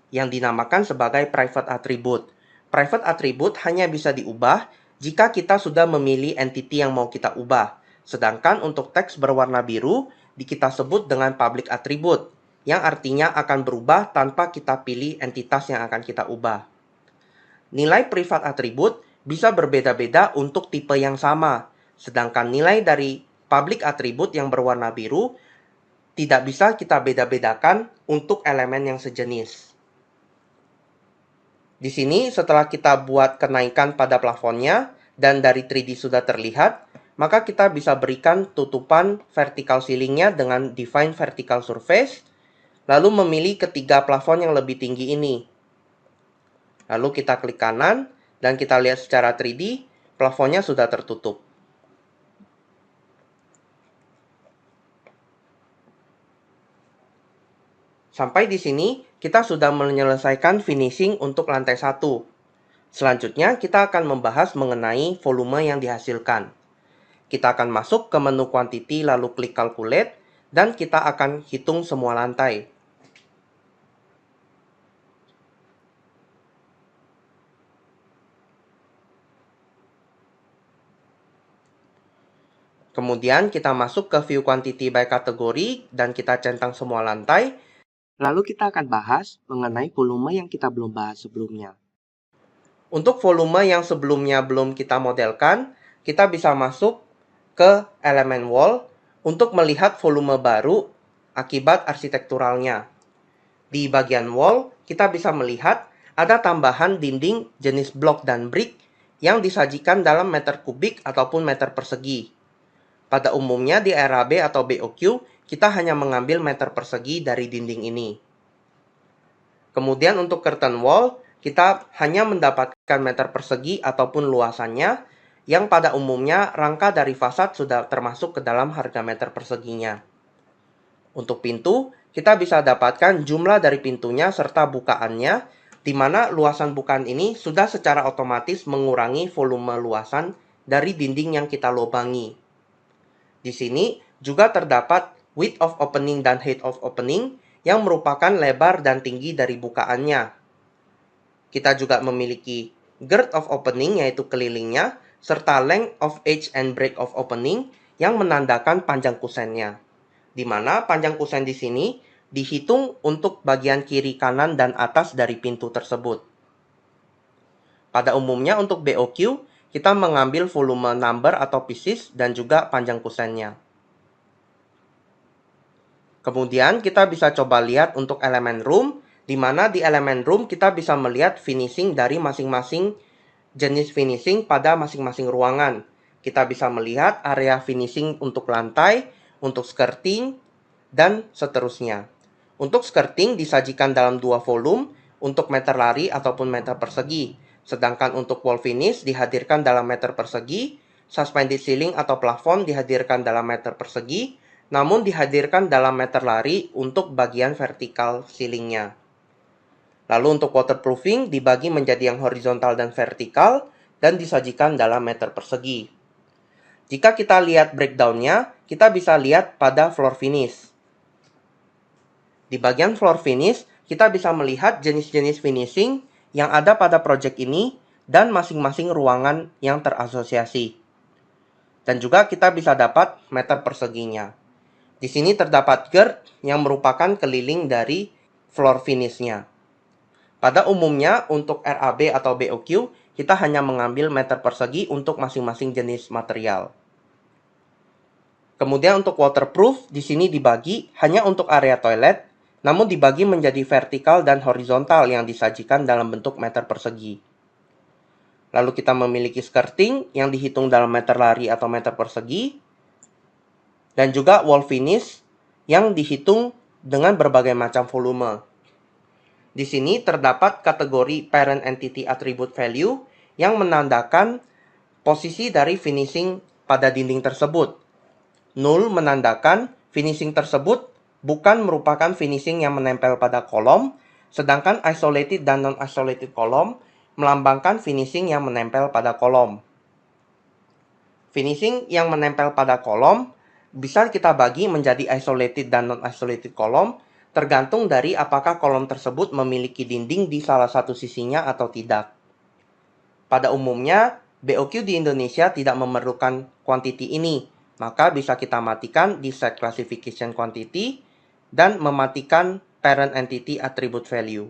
yang dinamakan sebagai private attribute. Private attribute hanya bisa diubah jika kita sudah memilih entity yang mau kita ubah. Sedangkan untuk teks berwarna biru, kita sebut dengan public attribute, yang artinya akan berubah tanpa kita pilih entitas yang akan kita ubah. Nilai private attribute bisa berbeda-beda untuk tipe yang sama, sedangkan nilai dari public attribute yang berwarna biru tidak bisa kita beda-bedakan untuk elemen yang sejenis. Di sini setelah kita buat kenaikan pada plafonnya dan dari 3D sudah terlihat, maka kita bisa berikan tutupan vertical ceilingnya dengan Define Vertical Surface, lalu memilih ketiga plafon yang lebih tinggi ini. Lalu kita klik kanan dan kita lihat secara 3D, plafonnya sudah tertutup. Sampai di sini, kita sudah menyelesaikan finishing untuk lantai 1. Selanjutnya, kita akan membahas mengenai volume yang dihasilkan. Kita akan masuk ke menu quantity lalu klik calculate, dan kita akan hitung semua lantai. Kemudian kita masuk ke view quantity by kategori, dan kita centang semua lantai. Lalu kita akan bahas mengenai volume yang kita belum bahas sebelumnya. Untuk volume yang sebelumnya belum kita modelkan, kita bisa masuk ke elemen wall untuk melihat volume baru akibat arsitekturalnya. Di bagian wall, kita bisa melihat ada tambahan dinding jenis blok dan brick yang disajikan dalam meter kubik ataupun meter persegi. Pada umumnya di RAB atau BOQ, kita hanya mengambil meter persegi dari dinding ini. Kemudian untuk curtain wall, kita hanya mendapatkan meter persegi ataupun luasannya, yang pada umumnya rangka dari fasad sudah termasuk ke dalam harga meter perseginya. Untuk pintu, kita bisa dapatkan jumlah dari pintunya serta bukaannya, di mana luasan bukaan ini sudah secara otomatis mengurangi volume luasan dari dinding yang kita lobangi. Di sini juga terdapat width of opening dan height of opening yang merupakan lebar dan tinggi dari bukaannya. Kita juga memiliki girth of opening yaitu kelilingnya, serta length of edge and breadth of opening yang menandakan panjang kusennya. Di mana panjang kusen di sini dihitung untuk bagian kiri, kanan, dan atas dari pintu tersebut. Pada umumnya untuk BOQ, kita mengambil volume number atau pieces dan juga panjang kusennya. Kemudian kita bisa coba lihat untuk elemen room, di mana di elemen room kita bisa melihat finishing dari masing-masing jenis finishing pada masing-masing ruangan. Kita bisa melihat area finishing untuk lantai, untuk skirting, dan seterusnya. Untuk skirting disajikan dalam dua volume, untuk meter lari ataupun meter persegi. Sedangkan untuk wall finish dihadirkan dalam meter persegi, suspended ceiling atau plafon dihadirkan dalam meter persegi, namun dihadirkan dalam meter lari untuk bagian vertikal ceilingnya. Lalu untuk waterproofing dibagi menjadi yang horizontal dan vertikal dan disajikan dalam meter persegi. Jika kita lihat breakdown-nya, kita bisa lihat pada floor finish. Di bagian floor finish, kita bisa melihat jenis-jenis finishing yang ada pada project ini dan masing-masing ruangan yang terasosiasi. Dan juga kita bisa dapat meter perseginya. Di sini terdapat girth yang merupakan keliling dari floor finish-nya. Pada umumnya, untuk RAB atau BOQ, kita hanya mengambil meter persegi untuk masing-masing jenis material. Kemudian untuk waterproof, di sini dibagi hanya untuk area toilet, namun dibagi menjadi vertikal dan horizontal yang disajikan dalam bentuk meter persegi. Lalu kita memiliki skirting yang dihitung dalam meter lari atau meter persegi, dan juga wall finish yang dihitung dengan berbagai macam volume. Di sini terdapat kategori Parent Entity Attribute Value yang menandakan posisi dari finishing pada dinding tersebut. 0 menandakan finishing tersebut bukan merupakan finishing yang menempel pada kolom, sedangkan isolated dan non-isolated kolom melambangkan finishing yang menempel pada kolom. Finishing yang menempel pada kolom bisa kita bagi menjadi isolated dan non-isolated kolom, tergantung dari apakah kolom tersebut memiliki dinding di salah satu sisinya atau tidak. Pada umumnya, BOQ di Indonesia tidak memerlukan quantity ini, maka bisa kita matikan di set classification quantity dan mematikan parent entity attribute value.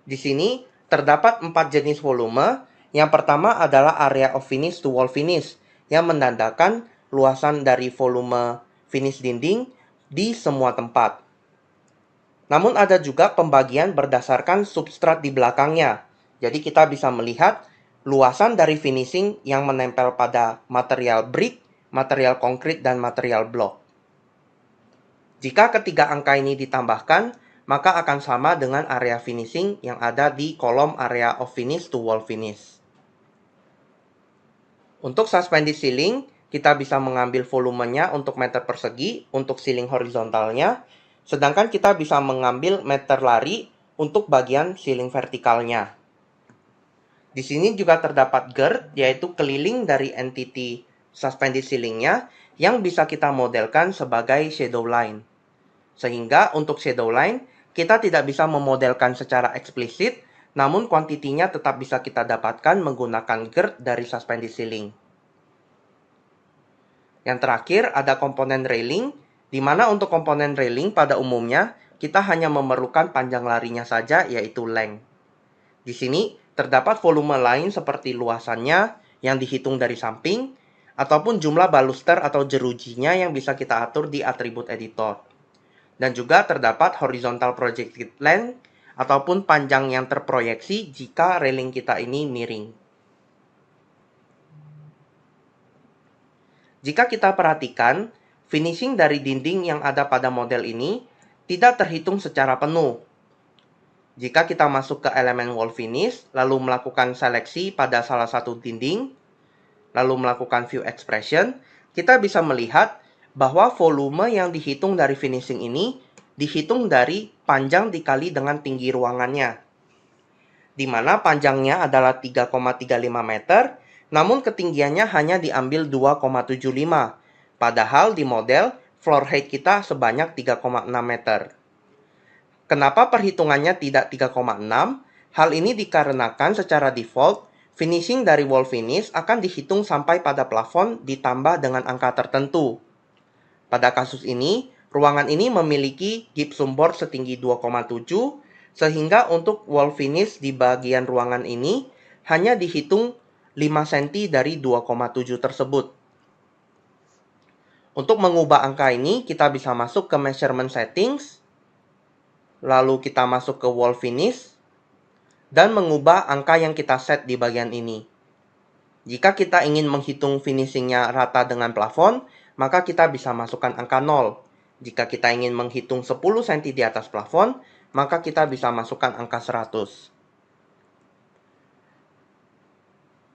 Di sini terdapat 4 jenis volume. Yang pertama adalah area of finish to wall finish, yang menandakan luasan dari volume finish dinding di semua tempat. Namun ada juga pembagian berdasarkan substrat di belakangnya. Jadi kita bisa melihat luasan dari finishing yang menempel pada material brick, material konkrit, dan material block. Jika ketiga angka ini ditambahkan, maka akan sama dengan area finishing yang ada di kolom area of finish to wall finish. Untuk suspended ceiling, kita bisa mengambil volumenya untuk meter persegi untuk ceiling horizontalnya, sedangkan kita bisa mengambil meter lari untuk bagian ceiling vertikalnya. Di sini juga terdapat girth, yaitu keliling dari entity suspended ceilingnya yang bisa kita modelkan sebagai shadow line. Sehingga untuk shadow line, kita tidak bisa memodelkan secara eksplisit, namun kuantitinya tetap bisa kita dapatkan menggunakan girth dari suspended ceiling. Yang terakhir ada komponen railing, di mana untuk komponen railing pada umumnya kita hanya memerlukan panjang larinya saja, yaitu length. Di sini terdapat volume lain seperti luasannya yang dihitung dari samping, ataupun jumlah baluster atau jerujinya yang bisa kita atur di atribut editor. Dan juga terdapat horizontal projected length ataupun panjang yang terproyeksi jika railing kita ini miring. Jika kita perhatikan, finishing dari dinding yang ada pada model ini tidak terhitung secara penuh. Jika kita masuk ke elemen wall finish, lalu melakukan seleksi pada salah satu dinding, lalu melakukan view expression, kita bisa melihat bahwa volume yang dihitung dari finishing ini dihitung dari panjang dikali dengan tinggi ruangannya, di mana panjangnya adalah 3,35 meter, namun ketinggiannya hanya diambil 2,75, padahal di model floor height kita sebanyak 3,6 meter. Kenapa perhitungannya tidak 3,6? Hal ini dikarenakan secara default, finishing dari wall finish akan dihitung sampai pada plafon ditambah dengan angka tertentu. Pada kasus ini, ruangan ini memiliki gypsum board setinggi 2,7, sehingga untuk wall finish di bagian ruangan ini hanya dihitung 5 cm dari 2,7 tersebut. Untuk mengubah angka ini, kita bisa masuk ke measurement settings, lalu kita masuk ke wall finish, dan mengubah angka yang kita set di bagian ini. Jika kita ingin menghitung finishingnya rata dengan plafon, maka kita bisa masukkan angka 0. Jika kita ingin menghitung 10 cm di atas plafon, maka kita bisa masukkan angka 100.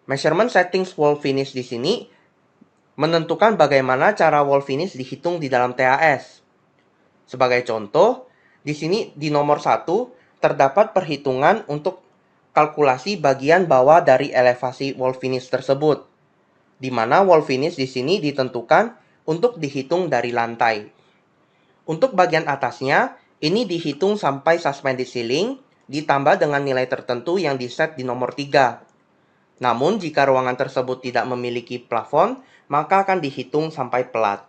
Measurement settings wall finish di sini menentukan bagaimana cara wall finish dihitung di dalam TAS. Sebagai contoh, di sini di nomor 1 terdapat perhitungan untuk kalkulasi bagian bawah dari elevasi wall finish tersebut, di mana wall finish di sini ditentukan untuk dihitung dari lantai. Untuk bagian atasnya, ini dihitung sampai suspended ceiling, ditambah dengan nilai tertentu yang diset di nomor 3. Namun, jika ruangan tersebut tidak memiliki plafon, maka akan dihitung sampai pelat.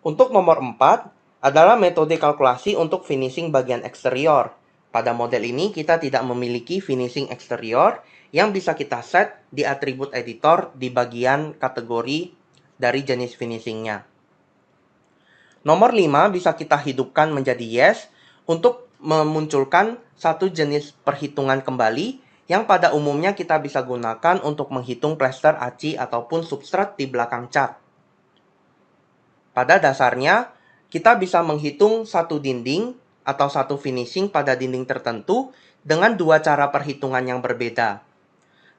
Untuk nomor 4, adalah metode kalkulasi untuk finishing bagian eksterior. Pada model ini kita tidak memiliki finishing eksterior yang bisa kita set di atribut editor di bagian kategori dari jenis finishingnya. Nomor 5 bisa kita hidupkan menjadi yes untuk memunculkan satu jenis perhitungan kembali yang pada umumnya kita bisa gunakan untuk menghitung plester aci ataupun substrat di belakang cat. Pada dasarnya, kita bisa menghitung satu dinding atau satu finishing pada dinding tertentu dengan dua cara perhitungan yang berbeda.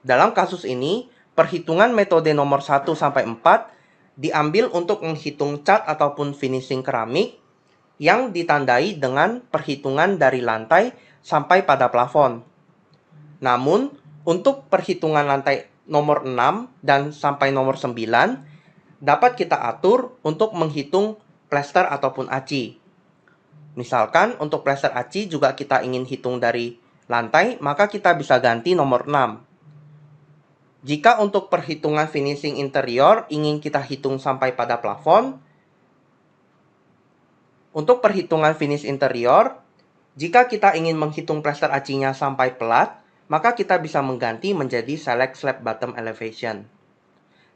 Dalam kasus ini, perhitungan metode nomor 1 sampai 4 diambil untuk menghitung cat ataupun finishing keramik yang ditandai dengan perhitungan dari lantai sampai pada plafon. Namun, untuk perhitungan lantai nomor 6 dan sampai nomor 9 dapat kita atur untuk menghitung plester ataupun aci. Misalkan untuk plester aci juga kita ingin hitung dari lantai, maka kita bisa ganti nomor 6. Jika untuk perhitungan finishing interior ingin kita hitung sampai pada plafon, untuk perhitungan finish interior, jika kita ingin menghitung plester acinya sampai pelat, maka kita bisa mengganti menjadi select slab bottom elevation.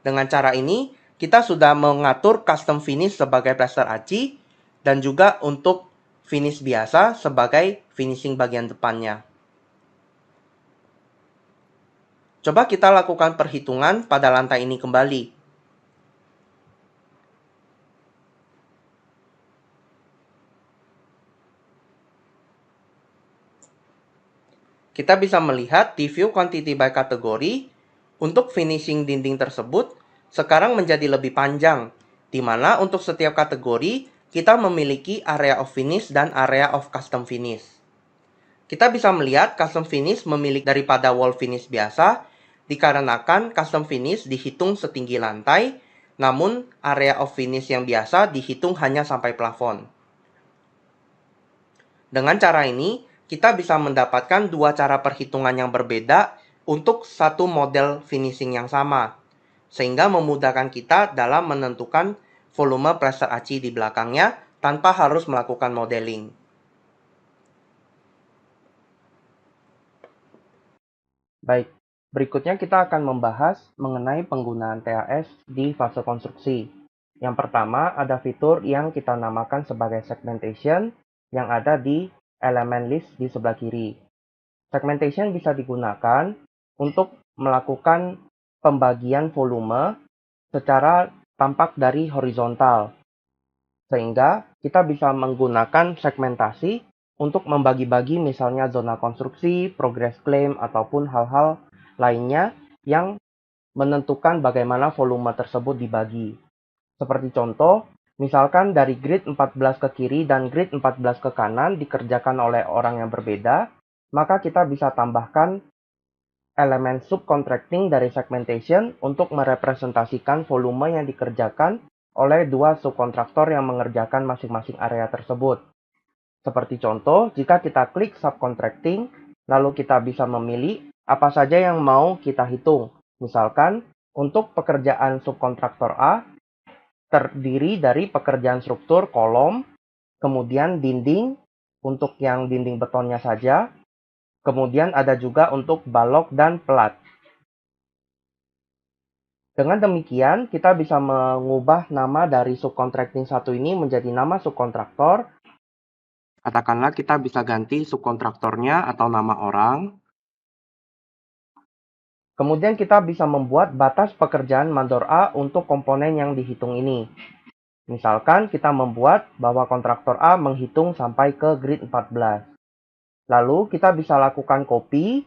Dengan cara ini, kita sudah mengatur custom finish sebagai plester aci dan juga untuk finish biasa sebagai finishing bagian depannya. Coba kita lakukan perhitungan pada lantai ini kembali. Kita bisa melihat di view quantity by kategori, untuk finishing dinding tersebut sekarang menjadi lebih panjang, di mana untuk setiap kategori kita memiliki area of finish dan area of custom finish. Kita bisa melihat custom finish memiliki daripada wall finish biasa, dikarenakan custom finish dihitung setinggi lantai, namun area of finish yang biasa dihitung hanya sampai plafon. Dengan cara ini, kita bisa mendapatkan dua cara perhitungan yang berbeda untuk satu model finishing yang sama, sehingga memudahkan kita dalam menentukan volume plester aci di belakangnya tanpa harus melakukan modeling. Baik, berikutnya kita akan membahas mengenai penggunaan TAS di fase konstruksi. Yang pertama, ada fitur yang kita namakan sebagai segmentation yang ada di elemen list di sebelah kiri. Segmentation bisa digunakan untuk melakukan pembagian volume secara tampak dari horizontal, sehingga kita bisa menggunakan segmentasi untuk membagi-bagi misalnya zona konstruksi, progress claim, ataupun hal-hal lainnya yang menentukan bagaimana volume tersebut dibagi. Seperti contoh, misalkan dari grid 14 ke kiri dan grid 14 ke kanan dikerjakan oleh orang yang berbeda, maka kita bisa tambahkan elemen subcontracting dari segmentation untuk merepresentasikan volume yang dikerjakan oleh dua subkontraktor yang mengerjakan masing-masing area tersebut. Seperti contoh, jika kita klik subcontracting, lalu kita bisa memilih apa saja yang mau kita hitung. Misalkan, untuk pekerjaan subkontraktor A, terdiri dari pekerjaan struktur kolom, kemudian dinding, untuk yang dinding betonnya saja, kemudian ada juga untuk balok dan pelat. Dengan demikian, kita bisa mengubah nama dari subcontracting satu ini menjadi nama subkontraktor. Katakanlah kita bisa ganti subkontraktornya atau nama orang. Kemudian kita bisa membuat batas pekerjaan mandor A untuk komponen yang dihitung ini. Misalkan kita membuat bahwa kontraktor A menghitung sampai ke grid 14. Lalu kita bisa lakukan copy.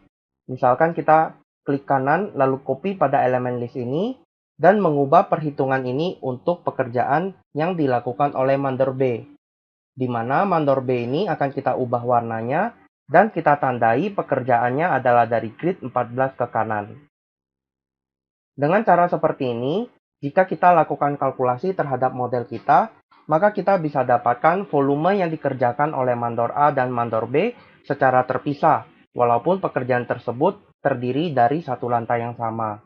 Misalkan kita klik kanan lalu copy pada elemen list ini dan mengubah perhitungan ini untuk pekerjaan yang dilakukan oleh mandor B. Di mana mandor B ini akan kita ubah warnanya dan kita tandai pekerjaannya adalah dari grid 14 ke kanan. Dengan cara seperti ini, jika kita lakukan kalkulasi terhadap model kita, maka kita bisa dapatkan volume yang dikerjakan oleh mandor A dan mandor B secara terpisah, walaupun pekerjaan tersebut terdiri dari satu lantai yang sama.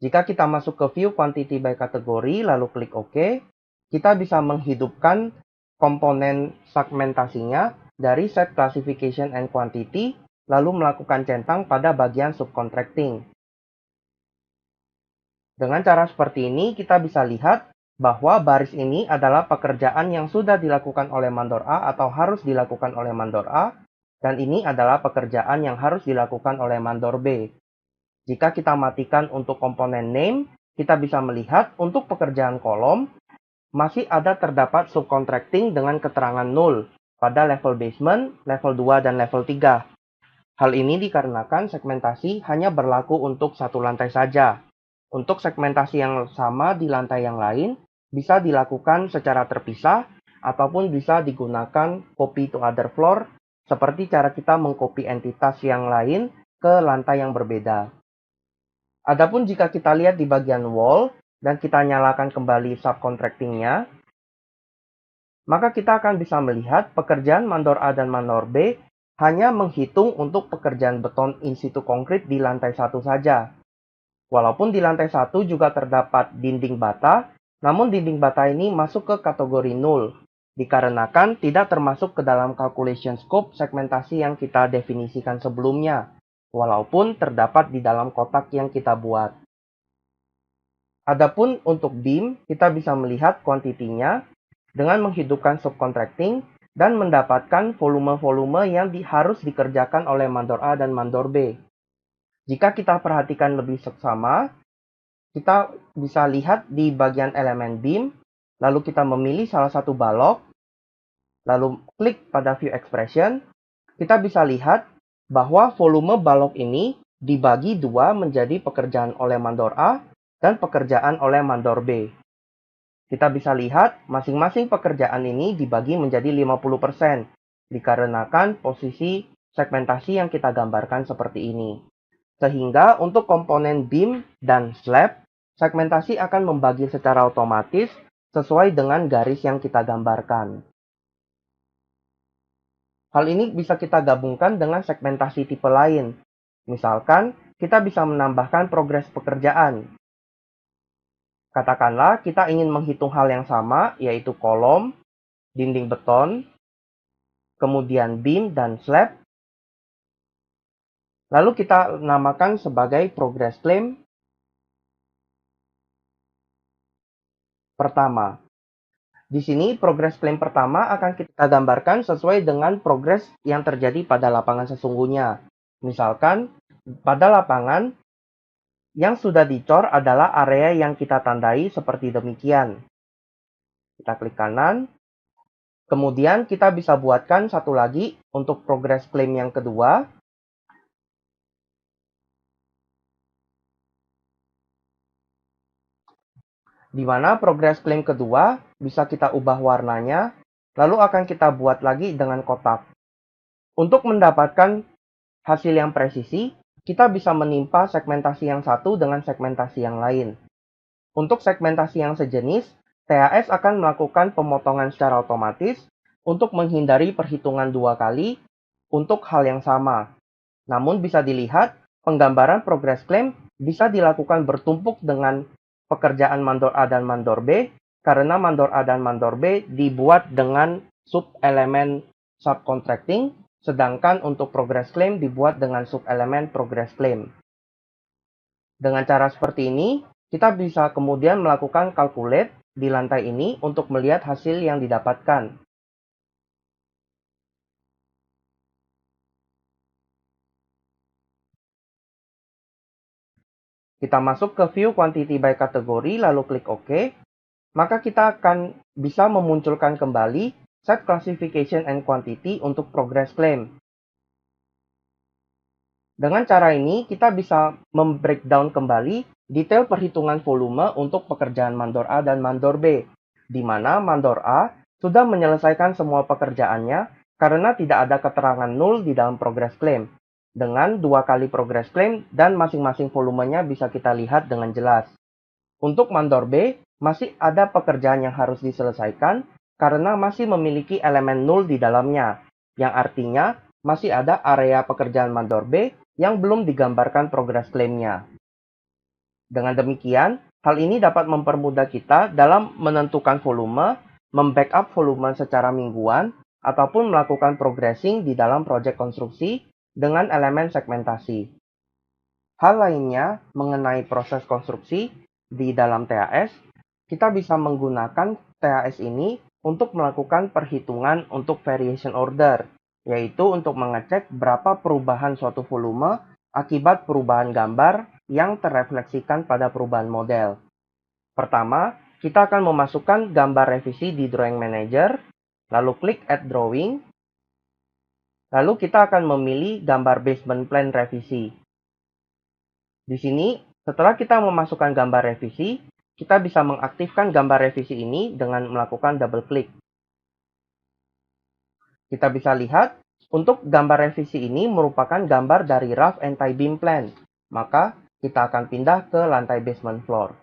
Jika kita masuk ke view quantity by kategori, lalu klik OK, kita bisa menghidupkan komponen segmentasinya dari set classification and quantity, lalu melakukan centang pada bagian subcontracting. Dengan cara seperti ini, kita bisa lihat bahwa baris ini adalah pekerjaan yang sudah dilakukan oleh mandor A atau harus dilakukan oleh mandor A, dan ini adalah pekerjaan yang harus dilakukan oleh mandor B. Jika kita matikan untuk komponen name, kita bisa melihat untuk pekerjaan kolom, masih ada terdapat subcontracting dengan keterangan 0 pada level basement, level 2, dan level 3. Hal ini dikarenakan segmentasi hanya berlaku untuk satu lantai saja. Untuk segmentasi yang sama di lantai yang lain, bisa dilakukan secara terpisah, ataupun bisa digunakan copy to other floor, seperti cara kita mengcopy entitas yang lain ke lantai yang berbeda. Adapun jika kita lihat di bagian wall, dan kita nyalakan kembali subcontracting-nya, maka kita akan bisa melihat pekerjaan mandor A dan mandor B hanya menghitung untuk pekerjaan beton in situ konkrit di lantai 1 saja. Walaupun di lantai 1 juga terdapat dinding bata, namun dinding bata ini masuk ke kategori 0, dikarenakan tidak termasuk ke dalam calculation scope segmentasi yang kita definisikan sebelumnya, walaupun terdapat di dalam kotak yang kita buat. Adapun untuk beam, kita bisa melihat kuantitinya dengan menghidupkan subcontracting dan mendapatkan volume-volume yang harus dikerjakan oleh mandor A dan mandor B. Jika kita perhatikan lebih seksama, kita bisa lihat di bagian elemen beam, lalu kita memilih salah satu balok, lalu klik pada view expression, kita bisa lihat bahwa volume balok ini dibagi dua menjadi pekerjaan oleh mandor A dan pekerjaan oleh mandor B. Kita bisa lihat masing-masing pekerjaan ini dibagi menjadi 50%, dikarenakan posisi segmentasi yang kita gambarkan seperti ini. Sehingga untuk komponen beam dan slab, segmentasi akan membagi secara otomatis sesuai dengan garis yang kita gambarkan. Hal ini bisa kita gabungkan dengan segmentasi tipe lain. Misalkan, kita bisa menambahkan progres pekerjaan. Katakanlah kita ingin menghitung hal yang sama, yaitu kolom, dinding beton, kemudian beam dan slab. Lalu kita namakan sebagai progress claim pertama. Di sini progress claim pertama akan kita gambarkan sesuai dengan progres yang terjadi pada lapangan sesungguhnya. Misalkan, pada lapangan, yang sudah dicor adalah area yang kita tandai seperti demikian. Kita klik kanan, Kemudian kita bisa buatkan satu lagi untuk progress claim yang kedua. Di mana progress claim kedua bisa kita ubah warnanya, lalu akan kita buat lagi dengan kotak. Untuk mendapatkan hasil yang presisi, kita bisa menimpa segmentasi yang satu dengan segmentasi yang lain. Untuk segmentasi yang sejenis, TAS akan melakukan pemotongan secara otomatis untuk menghindari perhitungan dua kali untuk hal yang sama. Namun bisa dilihat, penggambaran progress claim bisa dilakukan bertumpuk dengan pekerjaan mandor A dan mandor B, karena mandor A dan mandor B dibuat dengan sub-elemen subcontracting, sedangkan untuk progress claim dibuat dengan sub-elemen progress claim. Dengan cara seperti ini, kita bisa kemudian melakukan calculate di lantai ini untuk melihat hasil yang didapatkan. Kita masuk ke view quantity by kategori, lalu klik OK. Maka kita akan bisa memunculkan kembali set classification and quantity untuk progress claim. Dengan cara ini, kita bisa membreakdown kembali detail perhitungan volume untuk pekerjaan mandor A dan mandor B, di mana mandor A sudah menyelesaikan semua pekerjaannya karena tidak ada keterangan nul di dalam progress claim, dengan 2 kali progress claim dan masing-masing volumenya bisa kita lihat dengan jelas. Untuk mandor B, masih ada pekerjaan yang harus diselesaikan karena masih memiliki elemen nul di dalamnya, yang artinya masih ada area pekerjaan mandor B yang belum digambarkan progress claim-nya. Dengan demikian, hal ini dapat mempermudah kita dalam menentukan volume, membackup volume secara mingguan, ataupun melakukan progressing di dalam proyek konstruksi dengan elemen segmentasi. Hal lainnya mengenai proses konstruksi di dalam TAS, kita bisa menggunakan TAS ini untuk melakukan perhitungan untuk variation order, yaitu untuk mengecek berapa perubahan suatu volume akibat perubahan gambar yang terrefleksikan pada perubahan model. Pertama, kita akan memasukkan gambar revisi di Drawing Manager, lalu klik Add Drawing, lalu kita akan memilih gambar basement plan revisi. Di sini, setelah kita memasukkan gambar revisi, kita bisa mengaktifkan gambar revisi ini dengan melakukan double klik. Kita bisa lihat, untuk gambar revisi ini merupakan gambar dari rough and tie beam plan. Maka, kita akan pindah ke lantai basement floor.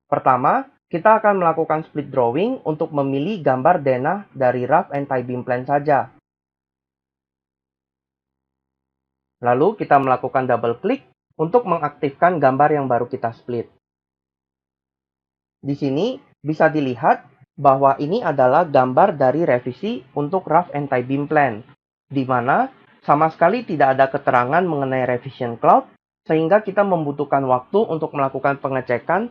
Pertama, kita akan melakukan split drawing untuk memilih gambar denah dari rough and tie beam plan saja. Lalu, kita melakukan double klik untuk mengaktifkan gambar yang baru kita split. Di sini, bisa dilihat bahwa ini adalah gambar dari revisi untuk rough and tie beam plan, di mana sama sekali tidak ada keterangan mengenai revision cloud, sehingga kita membutuhkan waktu untuk melakukan pengecekan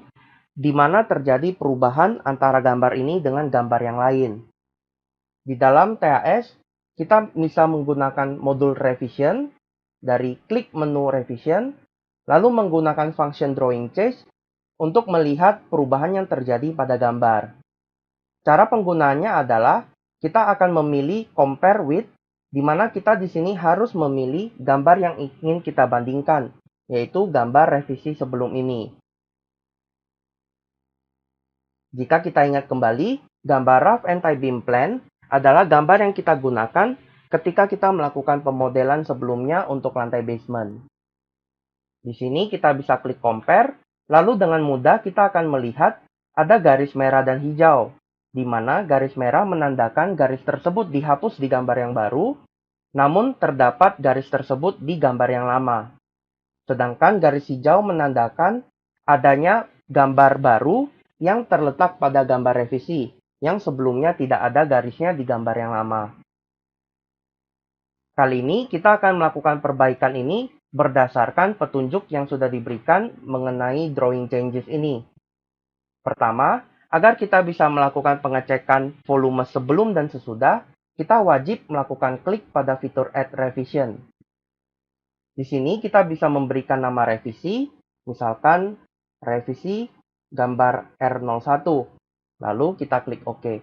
di mana terjadi perubahan antara gambar ini dengan gambar yang lain. Di dalam TAS, kita bisa menggunakan modul revision dari klik menu revision, lalu menggunakan function drawing change untuk melihat perubahan yang terjadi pada gambar. Cara penggunaannya adalah kita akan memilih compare with, di mana kita di sini harus memilih gambar yang ingin kita bandingkan, yaitu gambar revisi sebelum ini. Jika kita ingat kembali, gambar rough and tie beam plan adalah gambar yang kita gunakan ketika kita melakukan pemodelan sebelumnya untuk lantai basement. Di sini kita bisa klik compare, lalu dengan mudah kita akan melihat ada garis merah dan hijau, di mana garis merah menandakan garis tersebut dihapus di gambar yang baru, namun terdapat garis tersebut di gambar yang lama. Sedangkan garis hijau menandakan adanya gambar baru yang terletak pada gambar revisi, yang sebelumnya tidak ada garisnya di gambar yang lama. Kali ini kita akan melakukan perbaikan ini berdasarkan petunjuk yang sudah diberikan mengenai drawing changes ini. Pertama, agar kita bisa melakukan pengecekan volume sebelum dan sesudah, kita wajib melakukan klik pada fitur Add Revision. Di sini kita bisa memberikan nama revisi, misalkan revisi gambar R01. Lalu kita klik OK.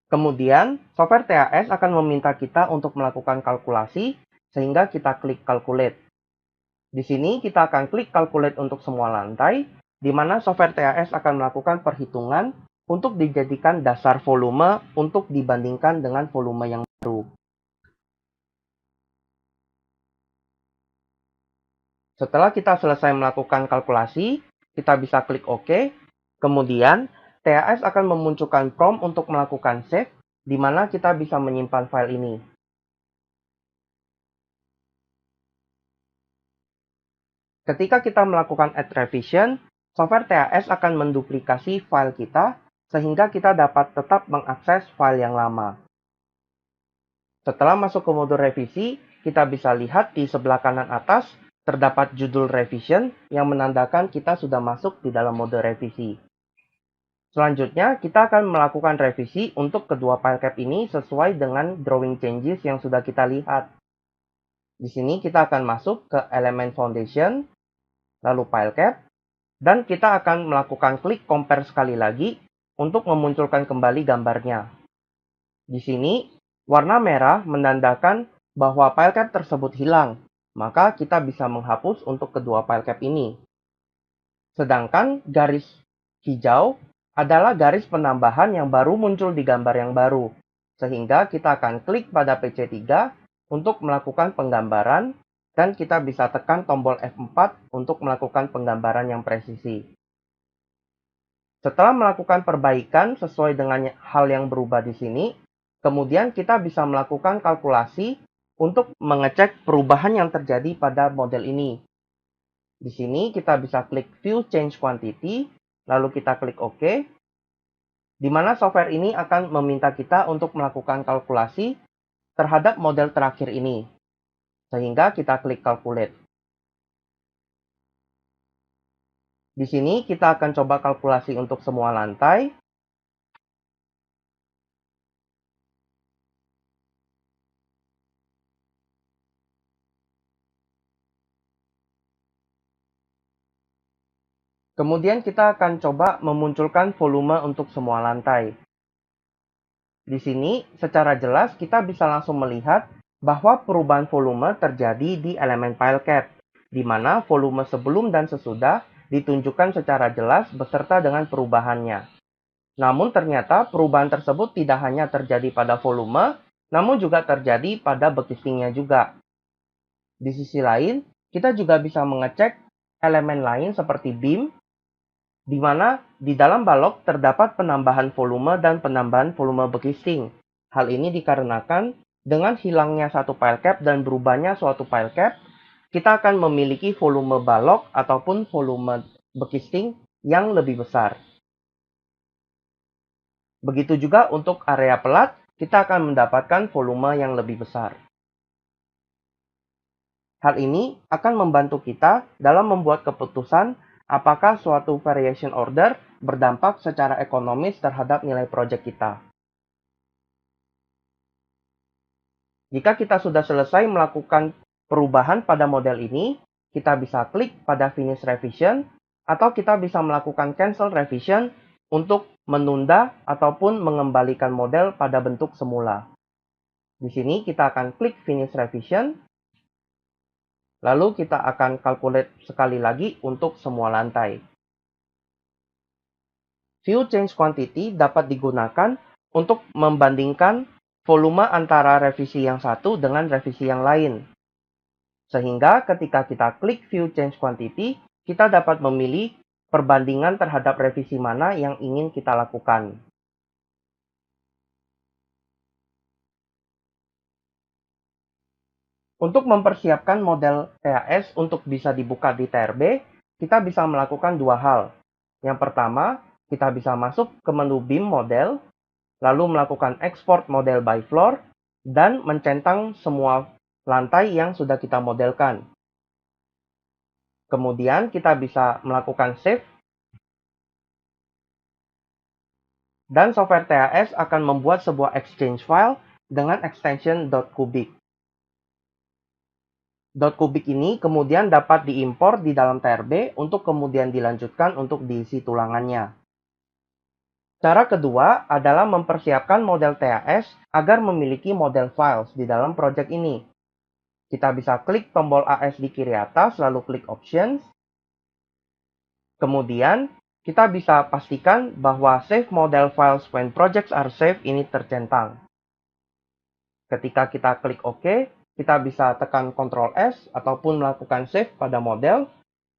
Kemudian, software TAS akan meminta kita untuk melakukan kalkulasi, sehingga kita klik Calculate. Di sini kita akan klik Calculate untuk semua lantai, di mana software TAS akan melakukan perhitungan untuk dijadikan dasar volume untuk dibandingkan dengan volume yang baru. Setelah kita selesai melakukan kalkulasi, kita bisa klik OK. Kemudian, TAS akan memunculkan prompt untuk melakukan save, di mana kita bisa menyimpan file ini. Ketika kita melakukan add revision, software TAS akan menduplikasi file kita, sehingga kita dapat tetap mengakses file yang lama. Setelah masuk ke mode revisi, kita bisa lihat di sebelah kanan atas, terdapat judul revision yang menandakan kita sudah masuk di dalam mode revisi. Selanjutnya, kita akan melakukan revisi untuk kedua file cap ini sesuai dengan drawing changes yang sudah kita lihat. Di sini kita akan masuk ke elemen foundation, lalu file cap, dan kita akan melakukan klik compare sekali lagi untuk memunculkan kembali gambarnya. Di sini, warna merah menandakan bahwa file cap tersebut hilang, maka kita bisa menghapus untuk kedua file cap ini. Sedangkan garis hijau adalah garis penambahan yang baru muncul di gambar yang baru, sehingga kita akan klik pada PC3 untuk melakukan penggambaran, dan kita bisa tekan tombol F4 untuk melakukan penggambaran yang presisi. Setelah melakukan perbaikan sesuai dengan hal yang berubah di sini, kemudian kita bisa melakukan kalkulasi untuk mengecek perubahan yang terjadi pada model ini. Di sini kita bisa klik View Change Quantity, lalu kita klik OK, di mana software ini akan meminta kita untuk melakukan kalkulasi terhadap model terakhir ini. Sehingga kita klik Calculate. Di sini kita akan coba kalkulasi untuk semua lantai. Kemudian kita akan coba memunculkan volume untuk semua lantai. Di sini, secara jelas kita bisa langsung melihat bahwa perubahan volume terjadi di elemen file cap, di mana volume sebelum dan sesudah ditunjukkan secara jelas beserta dengan perubahannya. Namun ternyata perubahan tersebut tidak hanya terjadi pada volume, namun juga terjadi pada backlistingnya juga. Di sisi lain, kita juga bisa mengecek elemen lain seperti beam, di mana di dalam balok terdapat penambahan volume dan penambahan volume backlisting. Hal ini dikarenakan dengan hilangnya satu file cap dan berubahnya suatu file cap, kita akan memiliki volume balok ataupun volume backlisting yang lebih besar. Begitu juga untuk area pelat, kita akan mendapatkan volume yang lebih besar. Hal ini akan membantu kita dalam membuat keputusan apakah suatu variation order berdampak secara ekonomis terhadap nilai proyek kita. Jika kita sudah selesai melakukan perubahan pada model ini, kita bisa klik pada Finish Revision, atau kita bisa melakukan Cancel Revision untuk menunda ataupun mengembalikan model pada bentuk semula. Di sini kita akan klik Finish Revision, lalu kita akan calculate sekali lagi untuk semua lantai. View Change Quantity dapat digunakan untuk membandingkan volume antara revisi yang satu dengan revisi yang lain. Sehingga ketika kita klik View Change Quantity, kita dapat memilih perbandingan terhadap revisi mana yang ingin kita lakukan. Untuk mempersiapkan model TAS untuk bisa dibuka di TRB, kita bisa melakukan dua hal. Yang pertama, kita bisa masuk ke menu BIM model, lalu melakukan export model by floor, dan mencentang semua lantai yang sudah kita modelkan. Kemudian kita bisa melakukan save, dan software TAS akan membuat sebuah exchange file dengan extension .cubic. .cubic ini kemudian dapat diimpor di dalam TRB untuk kemudian dilanjutkan untuk diisi tulangannya. Cara kedua adalah mempersiapkan model TAS agar memiliki model files di dalam project ini. Kita bisa klik tombol AS di kiri atas, lalu klik Options. Kemudian, kita bisa pastikan bahwa Save Model Files when Projects are Saved ini tercentang. Ketika kita klik OK, kita bisa tekan Ctrl S ataupun melakukan save pada model,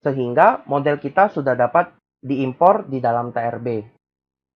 sehingga model kita sudah dapat diimpor di dalam TRB.